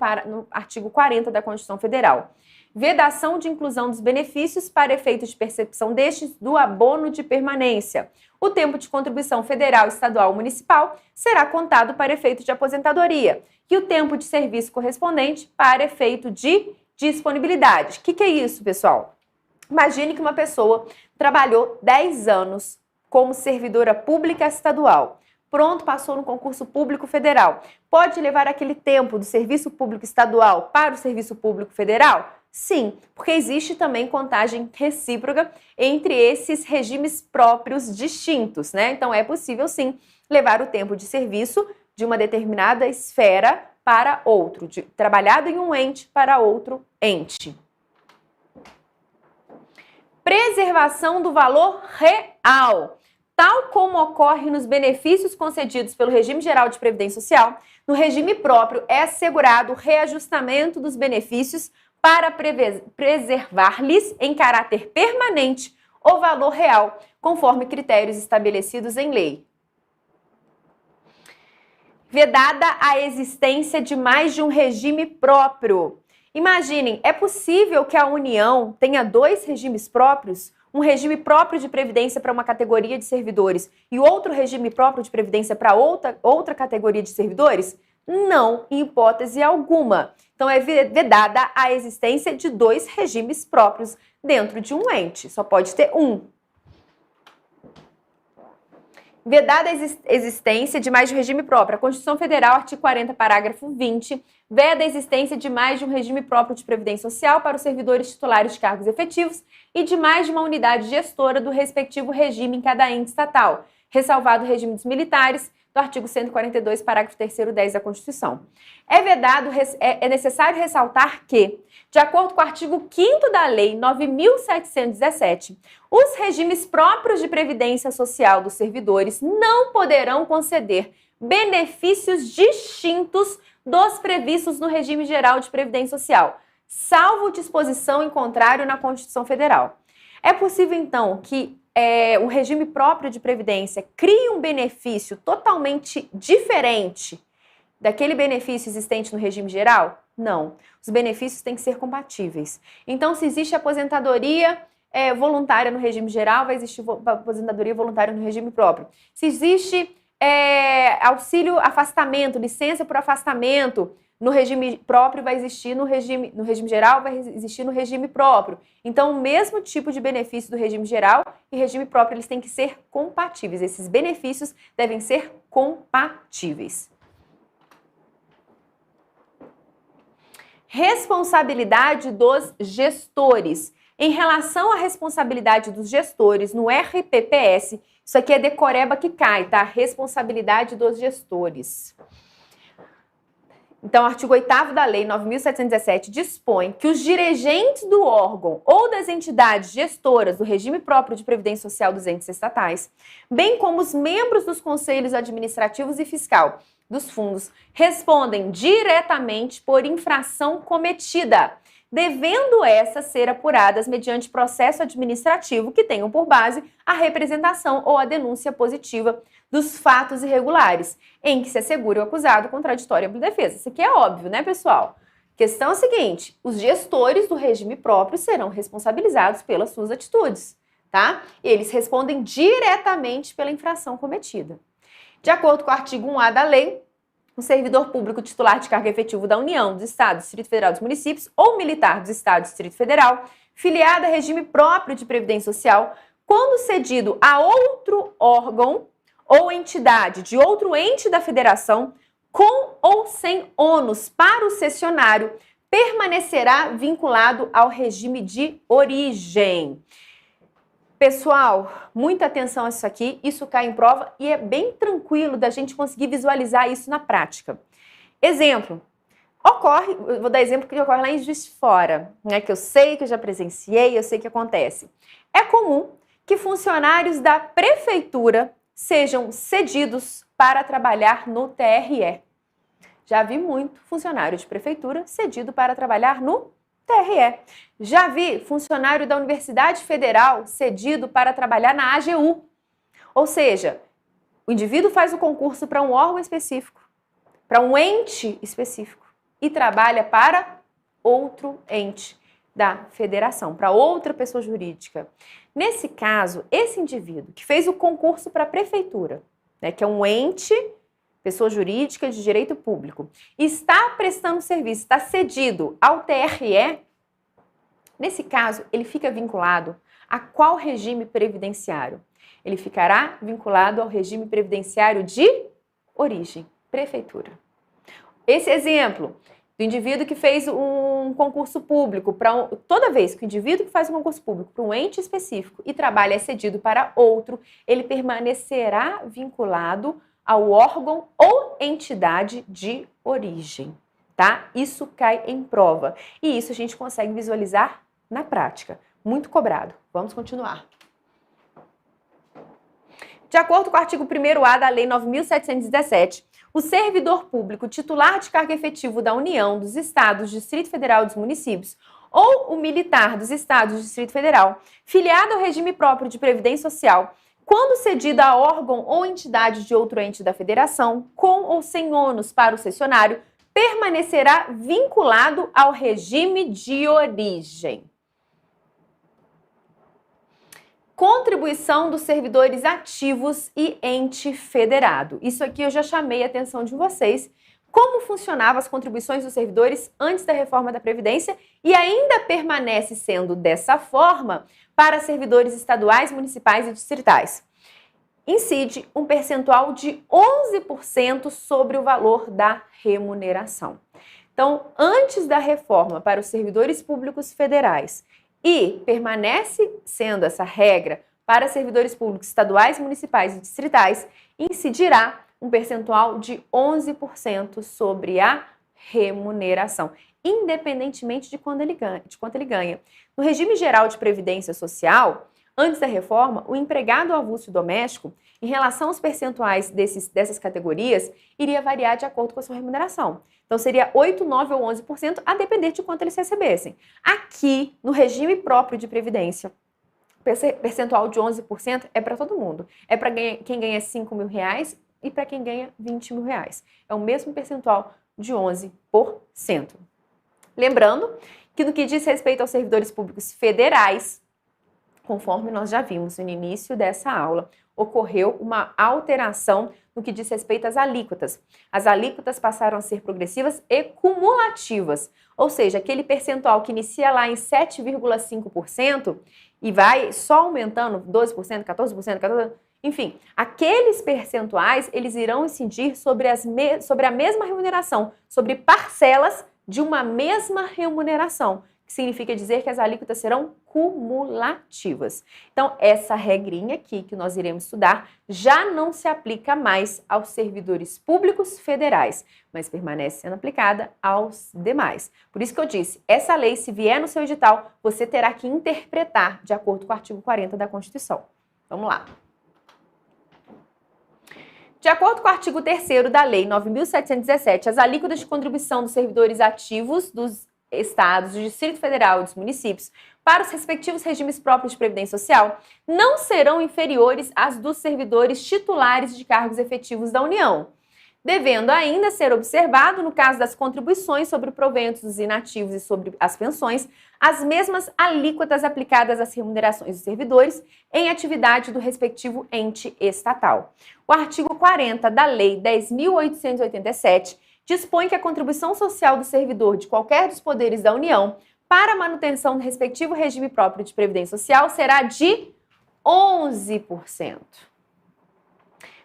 artigo 40 da Constituição Federal. Vedação de inclusão dos benefícios para efeitos de percepção destes do abono de permanência. O tempo de contribuição federal, estadual ou municipal será contado para efeito de aposentadoria e o tempo de serviço correspondente para efeito de disponibilidade. O que é isso, pessoal? Imagine que uma pessoa trabalhou 10 anos como servidora pública estadual. Pronto, passou no concurso público federal. Pode levar aquele tempo do serviço público estadual para o serviço público federal? Sim, porque existe também contagem recíproca entre esses regimes próprios distintos, né? Então é possível sim levar o tempo de serviço de uma determinada esfera para outro, trabalhado em um ente para outro ente. Preservação do valor real. Tal como ocorre nos benefícios concedidos pelo Regime Geral de Previdência Social, no regime próprio é assegurado o reajustamento dos benefícios para preservar-lhes em caráter permanente o valor real, conforme critérios estabelecidos em lei. Vedada a existência de mais de um regime próprio. Imaginem, é possível que a União tenha 2 regimes próprios? Um regime próprio de previdência para uma categoria de servidores e outro regime próprio de previdência para outra categoria de servidores? Não, em hipótese alguma. Então, é vedada a existência de 2 regimes próprios dentro de um ente. Só pode ter um. Vedada a existência de mais de um regime próprio. A Constituição Federal, artigo 40, parágrafo 20, veda a existência de mais de um regime próprio de previdência social para os servidores titulares de cargos efetivos e de mais de uma unidade gestora do respectivo regime em cada ente estatal, ressalvado o regime dos militares, do artigo 142, parágrafo 3º, 10 da Constituição. É necessário ressaltar que, de acordo com o artigo 5º da Lei 9.717, os regimes próprios de previdência social dos servidores não poderão conceder benefícios distintos dos previstos no regime geral de previdência social, salvo disposição em contrário na Constituição Federal. É possível, então, que o regime próprio de previdência crie um benefício totalmente diferente daquele benefício existente no regime geral? Não. Os benefícios têm que ser compatíveis. Então, se existe aposentadoria voluntária no regime geral, vai existir aposentadoria voluntária no regime próprio. Se existe auxílio afastamento, licença por afastamento, no regime próprio vai existir no regime geral, vai existir no regime próprio. Então, o mesmo tipo de benefício do regime geral e regime próprio, eles têm que ser compatíveis. Esses benefícios devem ser compatíveis. Responsabilidade dos gestores. Em relação à responsabilidade dos gestores no RPPS, isso aqui é decoreba que cai, tá? Responsabilidade dos gestores. Então, o artigo 8º da Lei 9.717 dispõe que os dirigentes do órgão ou das entidades gestoras do regime próprio de previdência social dos entes estatais, bem como os membros dos conselhos administrativos e fiscal dos fundos, respondem diretamente por infração cometida, devendo essas ser apuradas mediante processo administrativo que tenham por base a representação ou a denúncia positiva dos fatos irregulares, em que se assegure o acusado contraditório à defesa. Isso aqui é óbvio, né, pessoal? Questão é a seguinte: os gestores do regime próprio serão responsabilizados pelas suas atitudes, tá? Eles respondem diretamente pela infração cometida. De acordo com o artigo 1A da lei, o servidor público titular de cargo efetivo da União, dos Estados, Distrito Federal, dos municípios ou militar dos Estados, Distrito Federal, filiado a regime próprio de previdência social, quando cedido a outro órgão ou entidade de outro ente da federação, com ou sem ônus para o cessionário, permanecerá vinculado ao regime de origem. Pessoal, muita atenção a isso aqui, isso cai em prova e é bem tranquilo da gente conseguir visualizar isso na prática. Exemplo, eu vou dar exemplo que ocorre lá em Juiz de Fora, né, que eu sei, que eu já presenciei, eu sei que acontece. É comum que funcionários da prefeitura sejam cedidos para trabalhar no TRE. Já vi muito funcionário de prefeitura cedido para trabalhar no TRE. Já vi funcionário da Universidade Federal cedido para trabalhar na AGU. Ou seja, o indivíduo faz o concurso para um órgão específico, para um ente específico, e trabalha para outro ente da federação, para outra pessoa jurídica. Nesse caso, esse indivíduo que fez o concurso para a prefeitura, né, que é um ente, pessoa jurídica de direito público, está prestando serviço, está cedido ao TRE, nesse caso, ele fica vinculado a qual regime previdenciário? Ele ficará vinculado ao regime previdenciário de origem, prefeitura. Esse exemplo do indivíduo que fez um concurso público, toda vez que o indivíduo que faz um concurso público para um ente específico e trabalha é cedido para outro, ele permanecerá vinculado ao órgão ou entidade de origem, tá? Isso cai em prova e isso a gente consegue visualizar na prática. Muito cobrado. Vamos continuar. De acordo com o artigo 1º-A da Lei 9.717, o servidor público titular de cargo efetivo da União, dos Estados, Distrito Federal e dos municípios, ou o militar dos Estados e Distrito Federal, filiado ao regime próprio de previdência social, quando cedido a órgão ou entidade de outro ente da federação, com ou sem ônus para o cessionário, permanecerá vinculado ao regime de origem. Contribuição dos servidores ativos e ente federado. Isso aqui eu já chamei a atenção de vocês. Como funcionavam as contribuições dos servidores antes da reforma da Previdência e ainda permanece sendo dessa forma para servidores estaduais, municipais e distritais. Incide um percentual de 11% sobre o valor da remuneração. Então, antes da reforma para os servidores públicos federais e permanece sendo essa regra para servidores públicos estaduais, municipais e distritais, incidirá um percentual de 11% sobre a remuneração, independentemente de quanto ele ganha. No regime geral de previdência social, antes da reforma, o empregado avulso doméstico, em relação aos percentuais dessas categorias, iria variar de acordo com a sua remuneração. Então, seria 8%, 9% ou 11%, a depender de quanto eles recebessem. Aqui, no regime próprio de previdência, percentual de 11% é para todo mundo. É para quem ganha R$5.000 e para quem ganha R$20.000. É o mesmo percentual de 11%. Lembrando que no que diz respeito aos servidores públicos federais, conforme nós já vimos no início dessa aula, ocorreu uma alteração no que diz respeito às alíquotas. As alíquotas passaram a ser progressivas e cumulativas, ou seja, aquele percentual que inicia lá em 7,5% e vai só aumentando 12%, 14%, enfim, aqueles percentuais eles irão incidir sobre a mesma remuneração, sobre parcelas de uma mesma remuneração, que significa dizer que as alíquotas serão cumulativas. Então, essa regrinha aqui que nós iremos estudar já não se aplica mais aos servidores públicos federais, mas permanece sendo aplicada aos demais. Por isso que eu disse, essa lei, se vier no seu edital, você terá que interpretar de acordo com o artigo 40 da Constituição. Vamos lá. De acordo com o artigo 3º da Lei 9.717, as alíquotas de contribuição dos servidores ativos dos estados, do Distrito Federal e dos municípios para os respectivos regimes próprios de previdência social não serão inferiores às dos servidores titulares de cargos efetivos da União, devendo ainda ser observado, no caso das contribuições sobre proventos dos inativos e sobre as pensões, as mesmas alíquotas aplicadas às remunerações dos servidores em atividade do respectivo ente estatal. O artigo 40 da Lei 10.887 dispõe que a contribuição social do servidor de qualquer dos poderes da União para a manutenção do respectivo regime próprio de previdência social será de 11%.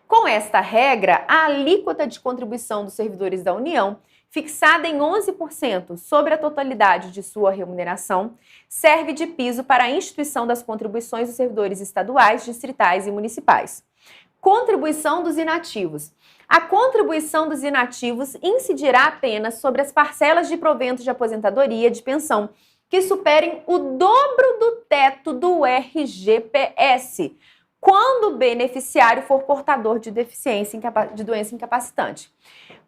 Com esta regra, a alíquota de contribuição dos servidores da União, fixada em 11% sobre a totalidade de sua remuneração, serve de piso para a instituição das contribuições dos servidores estaduais, distritais e municipais. Contribuição dos inativos. A contribuição dos inativos incidirá apenas sobre as parcelas de proventos de aposentadoria de pensão que superem o dobro do teto do RGPS, quando o beneficiário for portador de deficiência de doença incapacitante.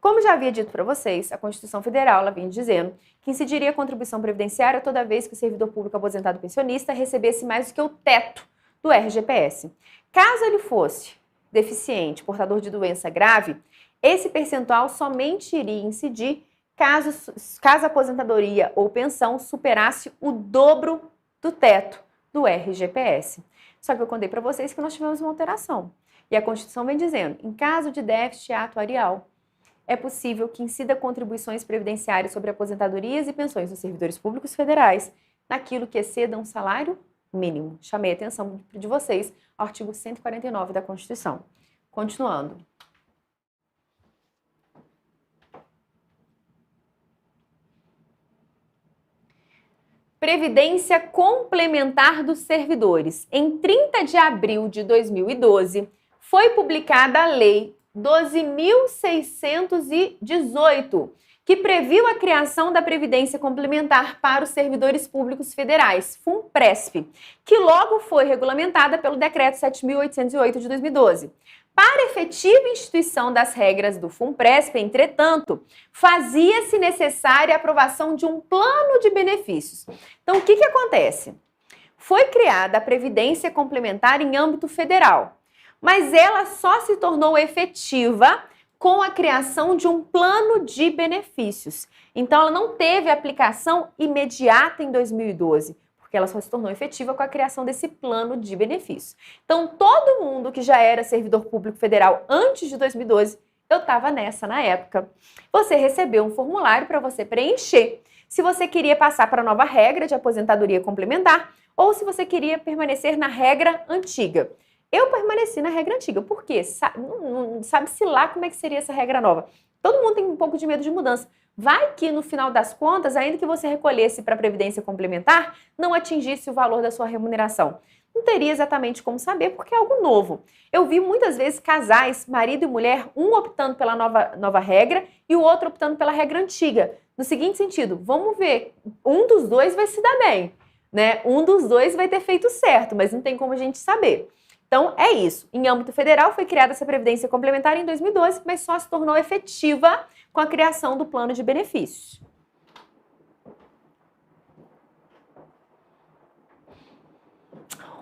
Como já havia dito para vocês, a Constituição Federal ela vinha dizendo que incidiria a contribuição previdenciária toda vez que o servidor público aposentado pensionista recebesse mais do que o teto do RGPS. Caso ele fosse deficiente, portador de doença grave, esse percentual somente iria incidir caso a aposentadoria ou pensão superasse o dobro do teto do RGPS. Só que eu contei para vocês que nós tivemos uma alteração. E a Constituição vem dizendo, em caso de déficit atuarial, é possível que incida contribuições previdenciárias sobre aposentadorias e pensões dos servidores públicos federais naquilo que exceda um salário mínimo. Chamei a atenção de vocês ao artigo 149 da Constituição. Continuando. Previdência complementar dos servidores. Em 30 de abril de 2012, foi publicada a Lei 12.618, que previu a criação da Previdência Complementar para os Servidores Públicos Federais, FUNPRESP, que logo foi regulamentada pelo Decreto 7.808 de 2012. Para a efetiva instituição das regras do FUNPRESP, entretanto, fazia-se necessária a aprovação de um plano de benefícios. Então, o que acontece? Foi criada a Previdência Complementar em âmbito federal, mas ela só se tornou efetiva com a criação de um plano de benefícios. Então, ela não teve aplicação imediata em 2012, porque ela só se tornou efetiva com a criação desse plano de benefícios. Então, todo mundo que já era servidor público federal antes de 2012, eu estava nessa na época. Você recebeu um formulário para você preencher se você queria passar para a nova regra de aposentadoria complementar ou se você queria permanecer na regra antiga. Eu permaneci na regra antiga, por quê? Não sabe-se lá como é que seria essa regra nova. Todo mundo tem um pouco de medo de mudança. Vai que, no final das contas, ainda que você recolhesse para a Previdência Complementar, não atingisse o valor da sua remuneração. Não teria exatamente como saber, porque é algo novo. Eu vi muitas vezes casais, marido e mulher, um optando pela nova regra e o outro optando pela regra antiga. No seguinte sentido, vamos ver, um dos dois vai se dar bem, né? Um dos dois vai ter feito certo, mas não tem como a gente saber. Então, é isso. Em âmbito federal, foi criada essa Previdência Complementar em 2012, mas só se tornou efetiva com a criação do plano de benefícios.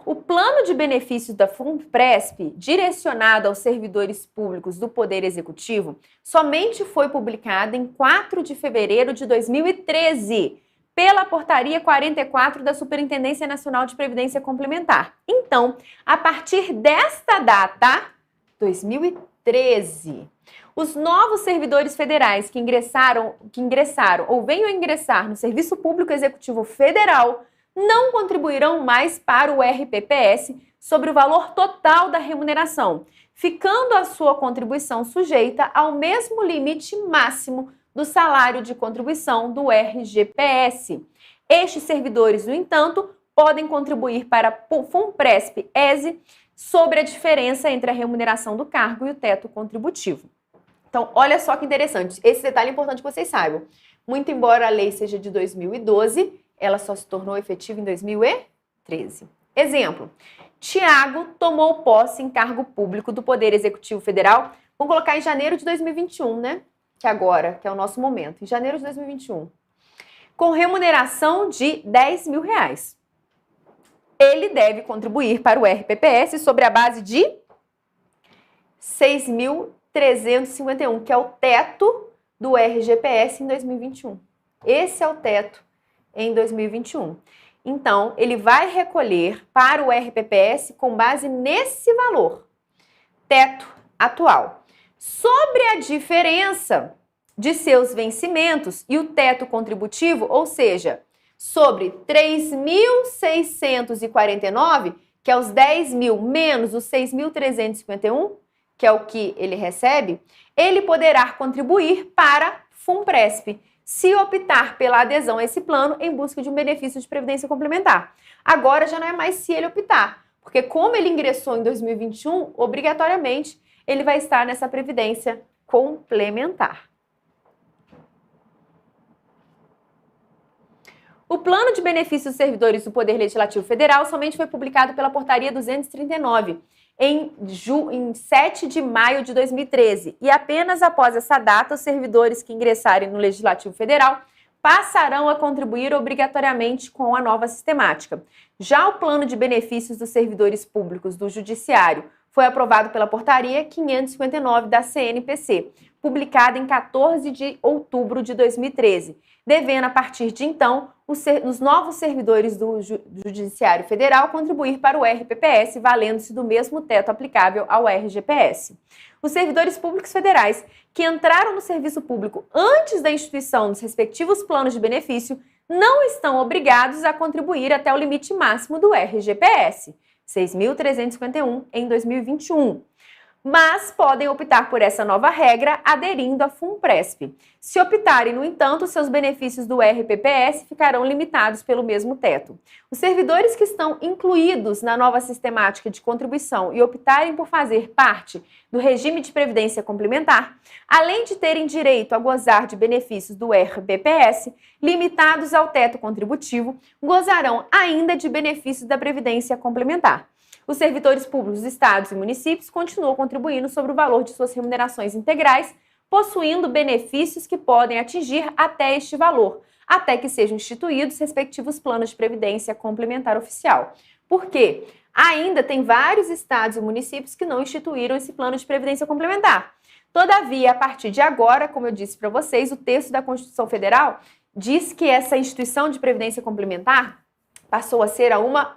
O plano de benefícios da FUNPRESP, direcionado aos servidores públicos do Poder Executivo, somente foi publicado em 4 de fevereiro de 2013, pela Portaria 44 da Superintendência Nacional de Previdência Complementar. Então, a partir desta data, 2013, os novos servidores federais que ingressaram ou venham a ingressar no Serviço Público Executivo Federal não contribuirão mais para o RPPS sobre o valor total da remuneração, ficando a sua contribuição sujeita ao mesmo limite máximo do salário de contribuição do RGPS. Estes servidores, no entanto, podem contribuir para FUNPRESP-ESE sobre a diferença entre a remuneração do cargo e o teto contributivo. Então, olha só que interessante. Esse detalhe é importante que vocês saibam. Muito embora a lei seja de 2012, ela só se tornou efetiva em 2013. Exemplo, Tiago tomou posse em cargo público do Poder Executivo Federal. Vamos colocar em janeiro de 2021, né? Que é o nosso momento. Em janeiro de 2021. Com remuneração de R$10.000. Ele deve contribuir para o RPPS sobre a base de 6.351, que é o teto do RGPS em 2021. Esse é o teto em 2021. Então, ele vai recolher para o RPPS com base nesse valor, teto atual. Sobre a diferença de seus vencimentos e o teto contributivo, ou seja, sobre 3.649, que é os 10.000 menos os 6.351, que é o que ele recebe, ele poderá contribuir para FUNPRESP, se optar pela adesão a esse plano em busca de um benefício de previdência complementar. Agora já não é mais se ele optar, porque como ele ingressou em 2021, obrigatoriamente ele vai estar nessa previdência complementar. O Plano de Benefícios dos Servidores do Poder Legislativo Federal somente foi publicado pela Portaria 239 em 7 de maio de 2013 e apenas após essa data os servidores que ingressarem no Legislativo Federal passarão a contribuir obrigatoriamente com a nova sistemática. Já o Plano de Benefícios dos Servidores Públicos do Judiciário foi aprovado pela Portaria 559 da CNPC, publicada em 14 de outubro de 2013, devendo, a partir de então, os novos servidores do Judiciário Federal contribuir para o RPPS, valendo-se do mesmo teto aplicável ao RGPS. Os servidores públicos federais que entraram no serviço público antes da instituição dos respectivos planos de benefício não estão obrigados a contribuir até o limite máximo do RGPS, 6.351 em 2021. Mas podem optar por essa nova regra aderindo à FUNPRESP. Se optarem, no entanto, seus benefícios do RPPS ficarão limitados pelo mesmo teto. Os servidores que estão incluídos na nova sistemática de contribuição e optarem por fazer parte do regime de previdência complementar, além de terem direito a gozar de benefícios do RPPS, limitados ao teto contributivo, gozarão ainda de benefícios da previdência complementar. Os servidores públicos dos estados e municípios continuam contribuindo sobre o valor de suas remunerações integrais, possuindo benefícios que podem atingir até este valor, até que sejam instituídos respectivos planos de previdência complementar oficial. Por quê? Ainda tem vários estados e municípios que não instituíram esse plano de previdência complementar. Todavia, a partir de agora, como eu disse para vocês, o texto da Constituição Federal diz que essa instituição de previdência complementar passou a ser uma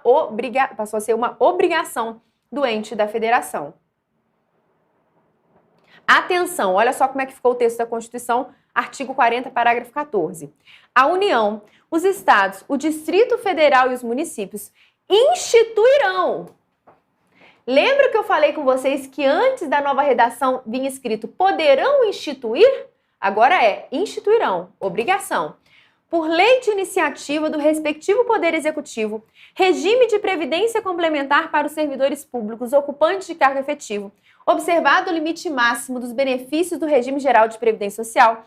obrigação do ente da federação. Atenção, olha só como é que ficou o texto da Constituição, artigo 40, parágrafo 14. A União, os estados, o Distrito Federal e os municípios instituirão. Lembra que eu falei com vocês que antes da nova redação vinha escrito poderão instituir? Agora é instituirão, obrigação. Por lei de iniciativa do respectivo Poder Executivo, regime de previdência complementar para os servidores públicos ocupantes de cargo efetivo, observado o limite máximo dos benefícios do regime geral de previdência social,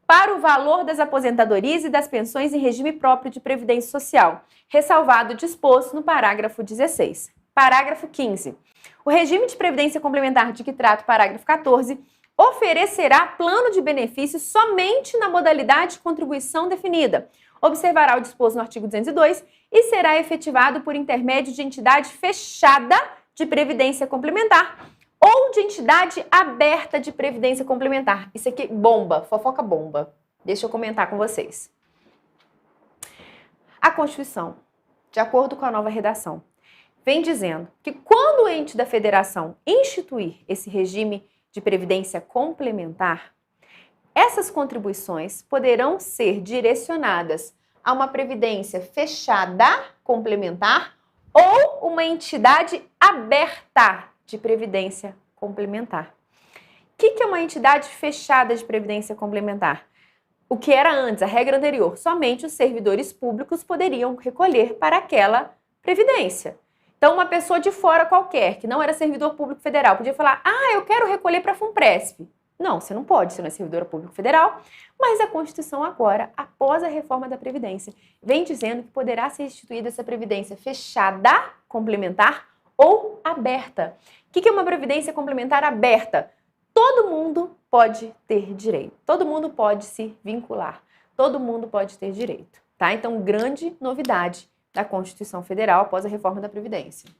para o valor das aposentadorias e das pensões em regime próprio de previdência social, ressalvado o disposto no parágrafo 16. Parágrafo 15. O regime de previdência complementar de que trata o parágrafo 14 oferecerá plano de benefícios somente na modalidade de contribuição definida. Observará o disposto no artigo 202 e será efetivado por intermédio de entidade fechada de previdência complementar ou de entidade aberta de previdência complementar. Isso aqui, bomba, fofoca bomba. Deixa eu comentar com vocês. A Constituição, de acordo com a nova redação, vem dizendo que quando o ente da federação instituir esse regime de previdência complementar, essas contribuições poderão ser direcionadas a uma previdência fechada complementar ou uma entidade aberta de previdência complementar. O que é uma entidade fechada de previdência complementar? o que era antes, a regra anterior, somente os servidores públicos poderiam recolher para aquela previdência. Então, uma pessoa de fora qualquer, que não era servidor público federal, podia falar, eu quero recolher para a FUNPRESP. Não, você não pode, você não é servidora público federal, mas a Constituição agora, após a reforma da Previdência, vem dizendo que poderá ser instituída essa Previdência fechada, complementar ou aberta. O que é uma Previdência complementar aberta? Todo mundo pode ter direito, todo mundo pode se vincular, todo mundo pode ter direito, tá? Então, grande novidade da Constituição Federal após a reforma da Previdência.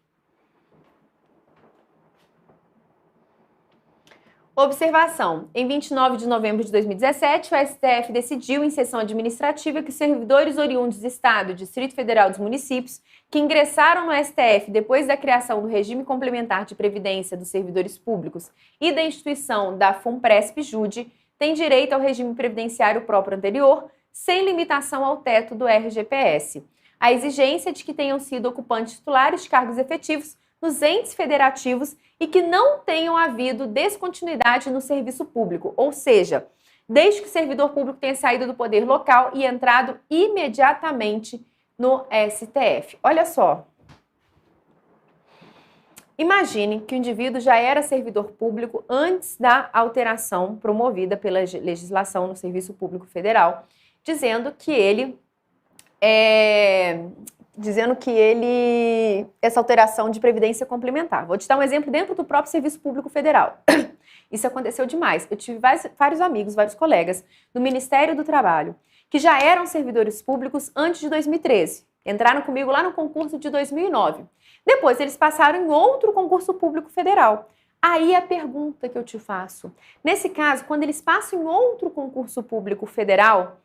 Observação. Em 29 de novembro de 2017, o STF decidiu em sessão administrativa que os servidores oriundos do Estado, Distrito Federal e dos municípios que ingressaram no STF depois da criação do regime complementar de previdência dos servidores públicos e da instituição da FUNPRESP-JUDE têm direito ao regime previdenciário próprio anterior, sem limitação ao teto do RGPS. A exigência de que tenham sido ocupantes titulares de cargos efetivos nos entes federativos e que não tenham havido descontinuidade no serviço público, ou seja, desde que o servidor público tenha saído do poder local e entrado imediatamente no STF. Olha só. Imagine que o indivíduo já era servidor público antes da alteração promovida pela legislação no Serviço Público Federal, dizendo que essa alteração de previdência complementar. Vou te dar um exemplo dentro do próprio Serviço Público Federal. Isso aconteceu demais. Eu tive vários amigos, vários colegas do Ministério do Trabalho, que já eram servidores públicos antes de 2013. Entraram comigo lá no concurso de 2009. Depois eles passaram em outro concurso público federal. Aí a pergunta que eu te faço. Nesse caso, quando eles passam em outro concurso público federal,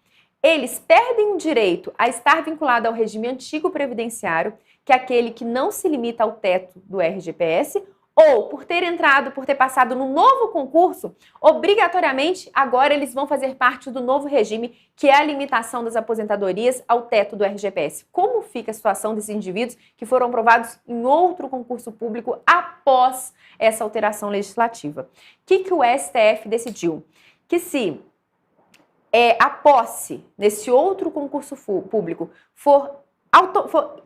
eles perdem o direito a estar vinculado ao regime antigo previdenciário, que é aquele que não se limita ao teto do RGPS, ou por ter passado no novo concurso, obrigatoriamente agora eles vão fazer parte do novo regime, que é a limitação das aposentadorias ao teto do RGPS. Como fica a situação desses indivíduos que foram aprovados em outro concurso público após essa alteração legislativa? O que o STF decidiu? Que se a posse nesse outro concurso público for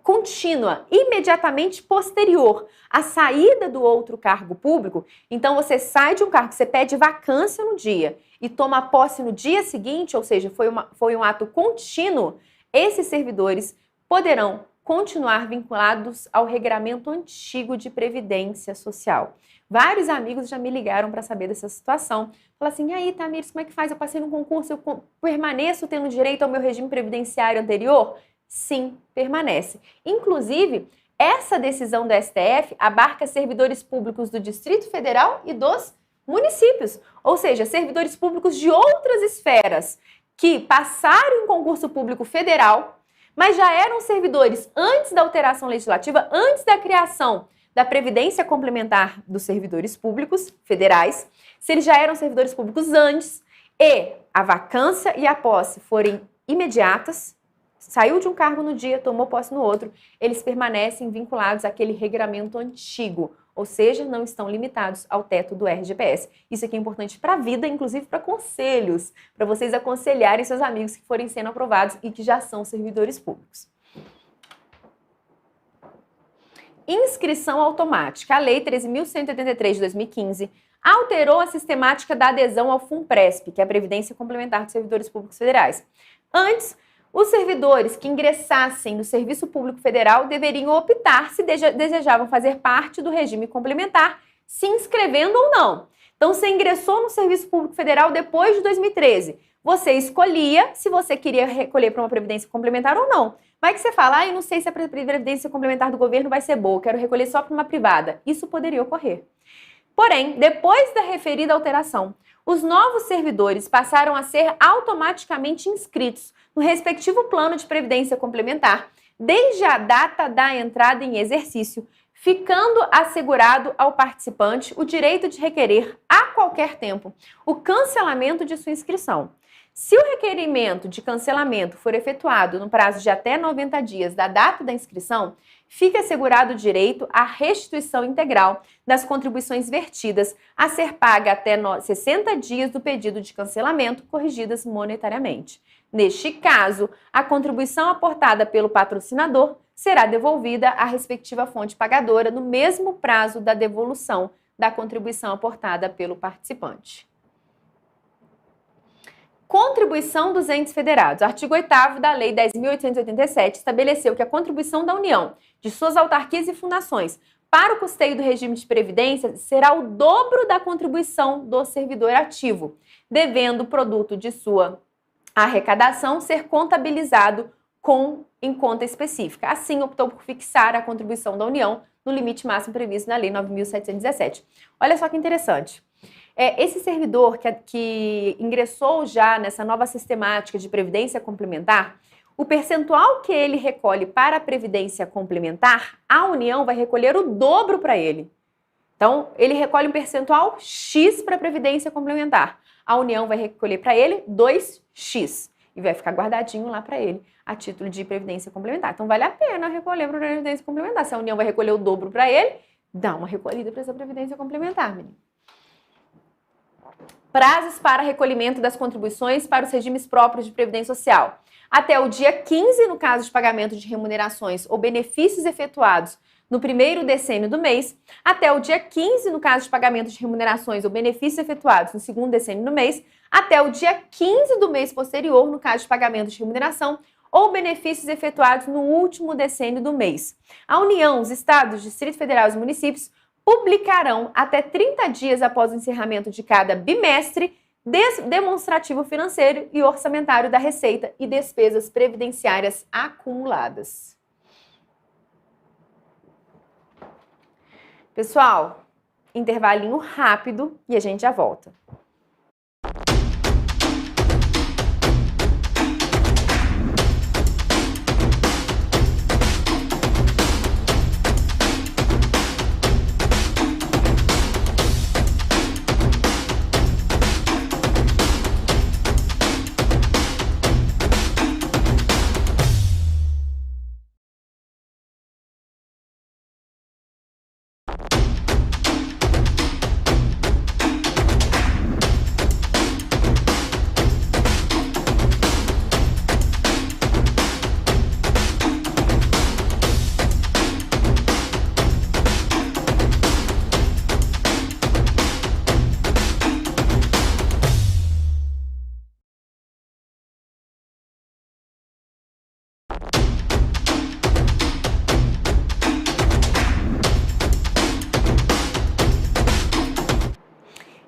contínua, imediatamente posterior à saída do outro cargo público, então você sai de um cargo, você pede vacância no dia e toma posse no dia seguinte, ou seja, foi um ato contínuo, esses servidores poderão continuar vinculados ao regramento antigo de previdência social. Vários amigos já me ligaram para saber dessa situação. Falaram assim, e aí, Tamires, como é que faz? Eu passei num concurso, eu permaneço tendo direito ao meu regime previdenciário anterior? Sim, permanece. Inclusive, essa decisão do STF abarca servidores públicos do Distrito Federal e dos municípios, ou seja, servidores públicos de outras esferas que passaram em concurso público federal, mas já eram servidores antes da alteração legislativa, antes da criação da Previdência Complementar dos Servidores Públicos Federais, se eles já eram servidores públicos antes e a vacância e a posse forem imediatas, saiu de um cargo no dia, tomou posse no outro, eles permanecem vinculados àquele regramento antigo, ou seja, não estão limitados ao teto do RGPS. Isso aqui é importante para a vida, inclusive para conselhos, para vocês aconselharem seus amigos que forem sendo aprovados e que já são servidores públicos. Inscrição automática. A Lei 13.183 de 2015 alterou a sistemática da adesão ao FUNPRESP, que é a Previdência Complementar dos Servidores Públicos Federais. Antes, os servidores que ingressassem no Serviço Público Federal deveriam optar se desejavam fazer parte do regime complementar, se inscrevendo ou não. Então, você ingressou no Serviço Público Federal depois de 2013. Você escolhia se você queria recolher para uma previdência complementar ou não. Vai que você fala, eu não sei se a previdência complementar do governo vai ser boa, eu quero recolher só para uma privada. Isso poderia ocorrer. Porém, depois da referida alteração, os novos servidores passaram a ser automaticamente inscritos no respectivo plano de previdência complementar, desde a data da entrada em exercício, ficando assegurado ao participante o direito de requerer, a qualquer tempo, o cancelamento de sua inscrição. Se o requerimento de cancelamento for efetuado no prazo de até 90 dias da data da inscrição, fica assegurado o direito à restituição integral das contribuições vertidas a ser paga até 60 dias do pedido de cancelamento, corrigidas monetariamente. Neste caso, a contribuição aportada pelo patrocinador será devolvida à respectiva fonte pagadora no mesmo prazo da devolução da contribuição aportada pelo participante. Contribuição dos entes federados. Artigo 8º da Lei 10.887 estabeleceu que a contribuição da União, de suas autarquias e fundações, para o custeio do regime de previdência será o dobro da contribuição do servidor ativo, devendo o produto de sua arrecadação ser contabilizado em conta específica. Assim, optou por fixar a contribuição da União no limite máximo previsto na Lei 9.717. Olha só que interessante. Esse servidor que ingressou já nessa nova sistemática de previdência complementar, o percentual que ele recolhe para a previdência complementar, a União vai recolher o dobro para ele. Então, ele recolhe um percentual X para a previdência complementar. A União vai recolher para ele 2x e vai ficar guardadinho lá para ele a título de previdência complementar. Então, vale a pena recolher para a previdência complementar. Se a União vai recolher o dobro para ele, dá uma recolhida para essa previdência complementar, menino. Prazos para recolhimento das contribuições para os regimes próprios de previdência social. Até o dia 15, no caso de pagamento de remunerações ou benefícios efetuados no primeiro decênio do mês, até o dia 15, no caso de pagamento de remunerações ou benefícios efetuados no segundo decênio do mês, até o dia 15 do mês posterior, no caso de pagamento de remuneração ou benefícios efetuados no último decênio do mês. A União, os Estados, Distrito Federal e os municípios publicarão até 30 dias após o encerramento de cada bimestre demonstrativo financeiro e orçamentário da receita e despesas previdenciárias acumuladas. Pessoal, intervalinho rápido e a gente já volta.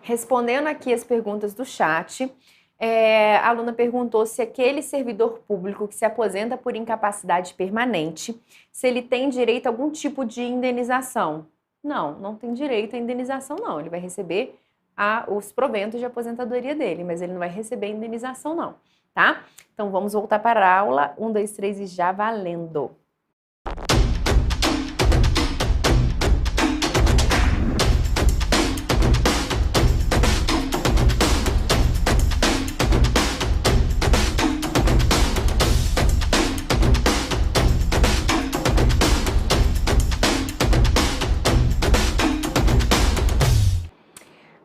Respondendo aqui as perguntas do chat, a aluna perguntou se aquele servidor público que se aposenta por incapacidade permanente, se ele tem direito a algum tipo de indenização. Não, não tem direito à indenização não, ele vai receber os proventos de aposentadoria dele, mas ele não vai receber indenização não, tá? Então vamos voltar para a aula, 1, 2, 3 e já valendo!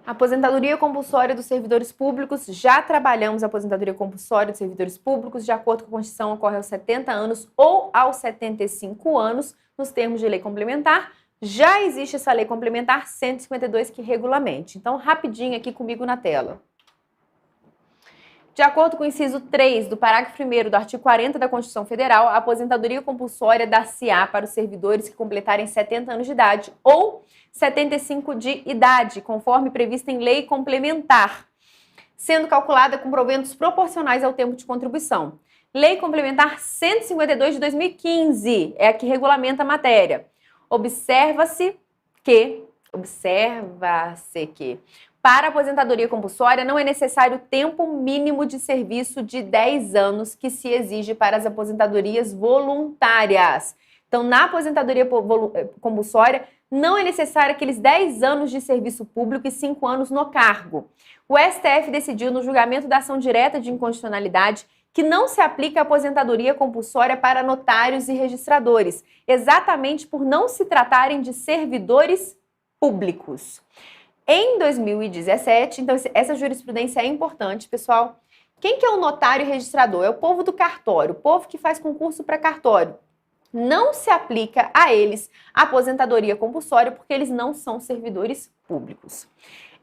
Aposentadoria compulsória dos servidores públicos. Já trabalhamos a aposentadoria compulsória dos servidores públicos. De acordo com a Constituição, ocorre aos 70 anos ou aos 75 anos, nos termos de lei complementar. Já existe essa lei complementar 152 que regulamente. Então, rapidinho aqui comigo na tela. De acordo com o inciso 3 do parágrafo 1º do artigo 40 da Constituição Federal, a aposentadoria compulsória dar-se-á para os servidores que completarem 70 anos de idade ou 75 de idade, conforme previsto em lei complementar, sendo calculada com proventos proporcionais ao tempo de contribuição. Lei Complementar 152 de 2015 é a que regulamenta a matéria. Observa-se que para a aposentadoria compulsória não é necessário o tempo mínimo de serviço de 10 anos que se exige para as aposentadorias voluntárias. Então, na aposentadoria compulsória, não é necessário aqueles 10 anos de serviço público e 5 anos no cargo. O STF decidiu no julgamento da ação direta de inconstitucionalidade que não se aplica a aposentadoria compulsória para notários e registradores, exatamente por não se tratarem de servidores públicos. Em 2017, então essa jurisprudência é importante, pessoal. Quem que é o notário e registrador? É o povo do cartório, o povo que faz concurso para cartório. Não se aplica a eles a aposentadoria compulsória porque eles não são servidores públicos.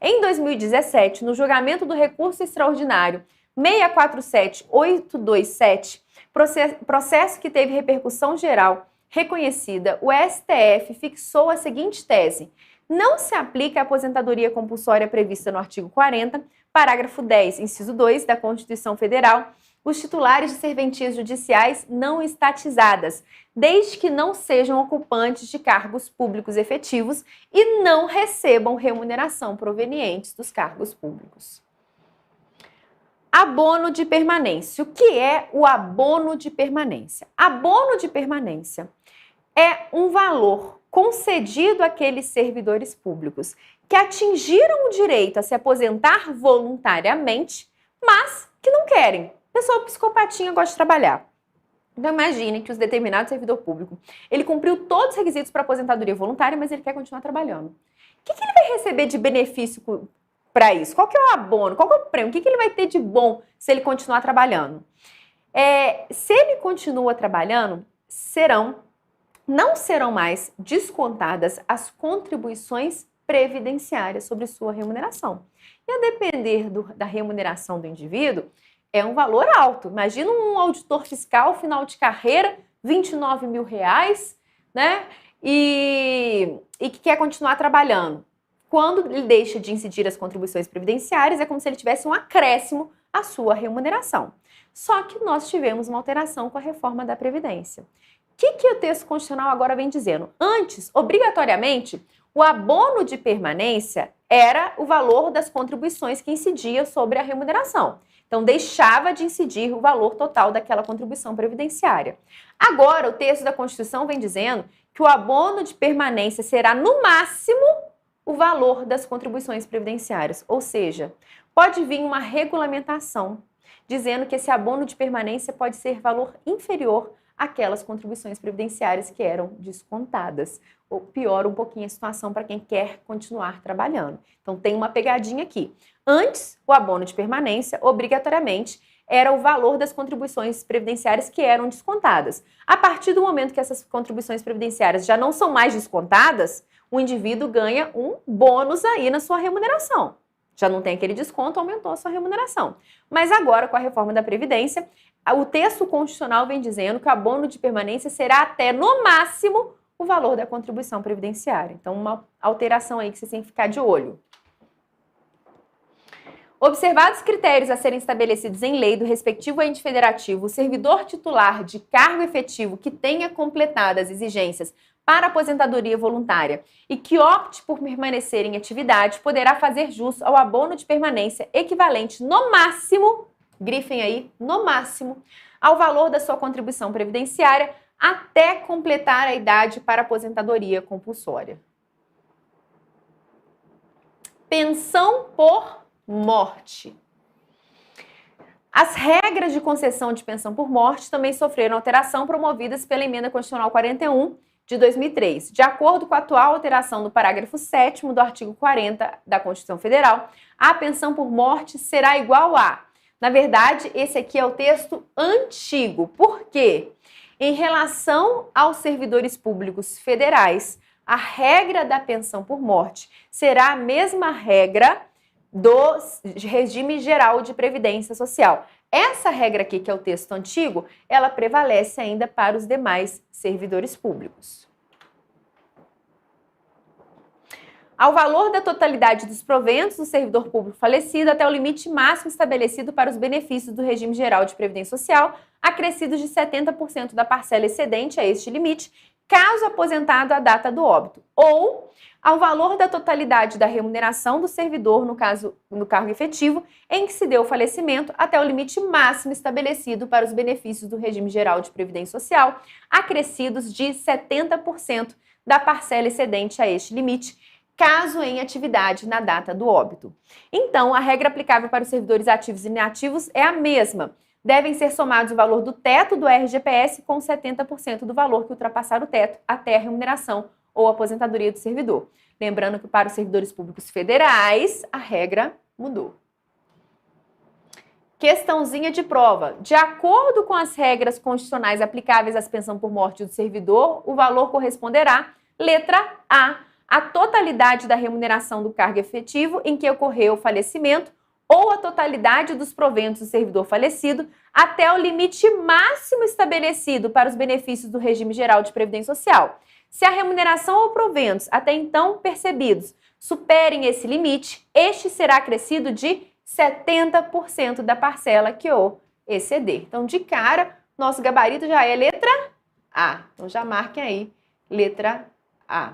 Em 2017, no julgamento do recurso extraordinário 647827, processo que teve repercussão geral reconhecida, o STF fixou a seguinte tese: não se aplica a aposentadoria compulsória prevista no artigo 40, parágrafo 10, inciso 2 da Constituição Federal, os titulares de serventias judiciais não estatizadas, desde que não sejam ocupantes de cargos públicos efetivos e não recebam remuneração provenientes dos cargos públicos. Abono de permanência. O que é o abono de permanência? Abono de permanência é um valor concedido àqueles servidores públicos que atingiram o direito a se aposentar voluntariamente, mas que não querem. Pessoa psicopatinha gosta de trabalhar. Então imagine que o determinado servidor público, ele cumpriu todos os requisitos para aposentadoria voluntária, mas ele quer continuar trabalhando. O que ele vai receber de benefício para isso? Qual que é o abono? Qual que é o prêmio? O que ele vai ter de bom se ele continuar trabalhando? Se ele continua trabalhando, não serão mais descontadas as contribuições previdenciárias sobre sua remuneração. E a depender da remuneração do indivíduo, é um valor alto. Imagina um auditor fiscal, final de carreira, 29 mil reais, né? E que quer continuar trabalhando. Quando ele deixa de incidir as contribuições previdenciárias, é como se ele tivesse um acréscimo à sua remuneração. Só que nós tivemos uma alteração com a reforma da Previdência. O que o texto constitucional agora vem dizendo? Antes, obrigatoriamente, o abono de permanência era o valor das contribuições que incidia sobre a remuneração. Então, deixava de incidir o valor total daquela contribuição previdenciária. Agora, o texto da Constituição vem dizendo que o abono de permanência será, no máximo, o valor das contribuições previdenciárias. Ou seja, pode vir uma regulamentação dizendo que esse abono de permanência pode ser valor inferior àquelas contribuições previdenciárias que eram descontadas. Ou piora um pouquinho a situação para quem quer continuar trabalhando. Então, tem uma pegadinha aqui. Antes, o abono de permanência, obrigatoriamente, era o valor das contribuições previdenciárias que eram descontadas. A partir do momento que essas contribuições previdenciárias já não são mais descontadas, o indivíduo ganha um bônus aí na sua remuneração. Já não tem aquele desconto, aumentou a sua remuneração. Mas agora, com a reforma da Previdência, o texto constitucional vem dizendo que o abono de permanência será até, no máximo, o valor da contribuição previdenciária. Então, uma alteração aí que vocês têm que ficar de olho. Observados os critérios a serem estabelecidos em lei do respectivo ente federativo, o servidor titular de cargo efetivo que tenha completado as exigências para aposentadoria voluntária e que opte por permanecer em atividade poderá fazer jus ao abono de permanência equivalente no máximo, grifem aí, no máximo, ao valor da sua contribuição previdenciária até completar a idade para aposentadoria compulsória. Pensão por morte. As regras de concessão de pensão por morte também sofreram alteração promovidas pela Emenda Constitucional 41 de 2003. De acordo com a atual alteração do parágrafo 7º do artigo 40 da Constituição Federal, a pensão por morte será igual a... Na verdade, esse aqui é o texto antigo. Por quê? Em relação aos servidores públicos federais, a regra da pensão por morte será a mesma regra do regime geral de previdência social. Essa regra aqui, que é o texto antigo, ela prevalece ainda para os demais servidores públicos. Ao valor da totalidade dos proventos do servidor público falecido até o limite máximo estabelecido para os benefícios do regime geral de previdência social, acrescidos de 70% da parcela excedente a este limite, caso aposentado à data do óbito, ou ao valor da totalidade da remuneração do servidor, no caso no cargo efetivo, em que se deu o falecimento, até o limite máximo estabelecido para os benefícios do regime geral de previdência social, acrescidos de 70% da parcela excedente a este limite, caso em atividade na data do óbito. Então, a regra aplicável para os servidores ativos e inativos é a mesma. devem ser somados o valor do teto do RGPS com 70% do valor que ultrapassar o teto até a remuneração ou aposentadoria do servidor. Lembrando que para os servidores públicos federais, a regra mudou. Questãozinha de prova. De acordo com as regras constitucionais aplicáveis à pensão por morte do servidor, o valor corresponderá, letra A totalidade da remuneração do cargo efetivo em que ocorreu o falecimento ou a totalidade dos proventos do servidor falecido até o limite máximo estabelecido para os benefícios do regime geral de previdência social. Se a remuneração ou proventos até então percebidos superem esse limite, este será acrescido de 70% da parcela que o exceder. Então, de cara, nosso gabarito já é letra A. Então, já marquem aí, letra A.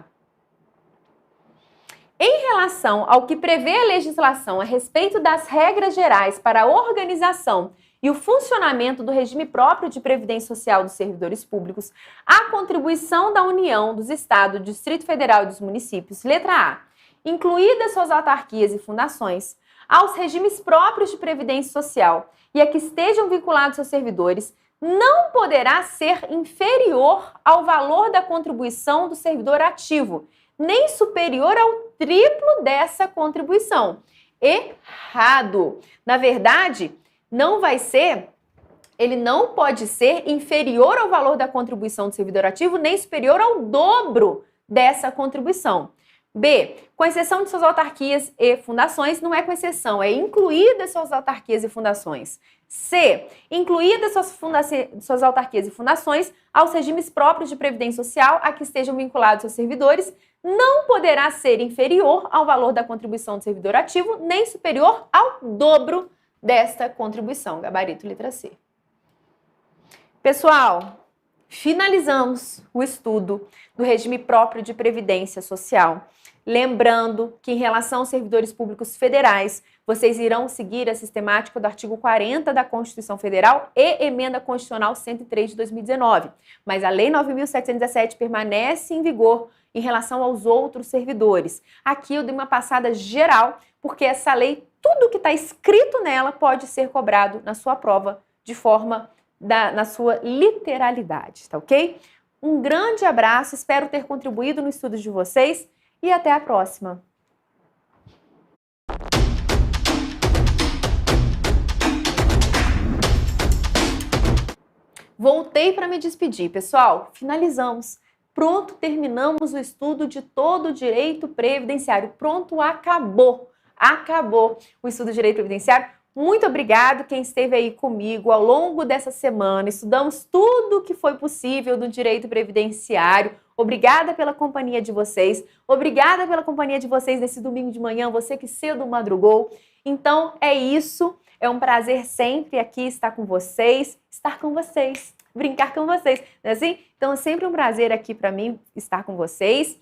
Em relação ao que prevê a legislação a respeito das regras gerais para a organização e o funcionamento do regime próprio de previdência social dos servidores públicos, a contribuição da União, dos Estados, do Distrito Federal e dos municípios, letra A, incluídas suas autarquias e fundações, aos regimes próprios de previdência social e a que estejam vinculados seus servidores, não poderá ser inferior ao valor da contribuição do servidor ativo, nem superior ao triplo dessa contribuição. Errado! Na verdade, ele não pode ser inferior ao valor da contribuição do servidor ativo, nem superior ao dobro dessa contribuição. B, com exceção de suas autarquias e fundações, não é com exceção, é incluídas suas autarquias e fundações. C, incluídas suas autarquias e fundações aos regimes próprios de previdência social a que estejam vinculados seus servidores, não poderá ser inferior ao valor da contribuição do servidor ativo, nem superior ao dobro desta contribuição. Gabarito letra C. Pessoal, finalizamos o estudo do regime próprio de previdência social. Lembrando que, em relação aos servidores públicos federais, vocês irão seguir a sistemática do artigo 40 da Constituição Federal e Emenda Constitucional 103 de 2019. Mas a Lei 9.717 permanece em vigor em relação aos outros servidores. Aqui eu dei uma passada geral, porque essa lei, tudo que está escrito nela pode ser cobrado na sua prova de forma na sua literalidade, tá ok? Um grande abraço, espero ter contribuído no estudo de vocês e até a próxima! Voltei para me despedir, pessoal. Finalizamos. Pronto, terminamos o estudo de todo o direito previdenciário. Pronto, acabou. Acabou o estudo de direito previdenciário. Muito obrigado quem esteve aí comigo ao longo dessa semana. Estudamos tudo o que foi possível do direito previdenciário. Obrigada pela companhia de vocês. Obrigada pela companhia de vocês nesse domingo de manhã, você que cedo madrugou. Então é isso. É um prazer sempre aqui estar com vocês, brincar com vocês, não é assim? Então é sempre um prazer aqui para mim estar com vocês.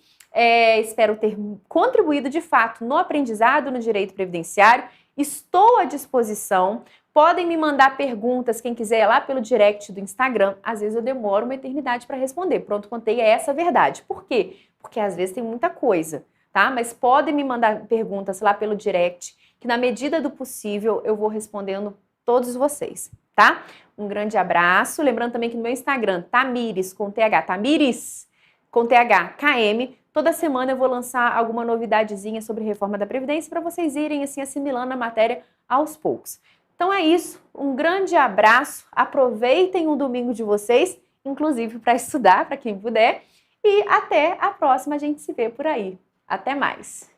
Espero ter contribuído de fato no aprendizado no direito previdenciário. Estou à disposição. Podem me mandar perguntas, quem quiser, lá pelo direct do Instagram. Às vezes eu demoro uma eternidade para responder. Pronto, contei essa verdade. Por quê? Porque às vezes tem muita coisa, tá? Mas podem me mandar perguntas lá pelo direct, que na medida do possível eu vou respondendo todos vocês, tá? Um grande abraço. Lembrando também que no meu Instagram, Tamires, com TH, Tamires, com TH, KM, toda semana eu vou lançar alguma novidadezinha sobre reforma da Previdência para vocês irem assim assimilando a matéria aos poucos. Então é isso, um grande abraço, aproveitem o domingo de vocês, inclusive para estudar, para quem puder, e até a próxima, a gente se vê por aí. Até mais!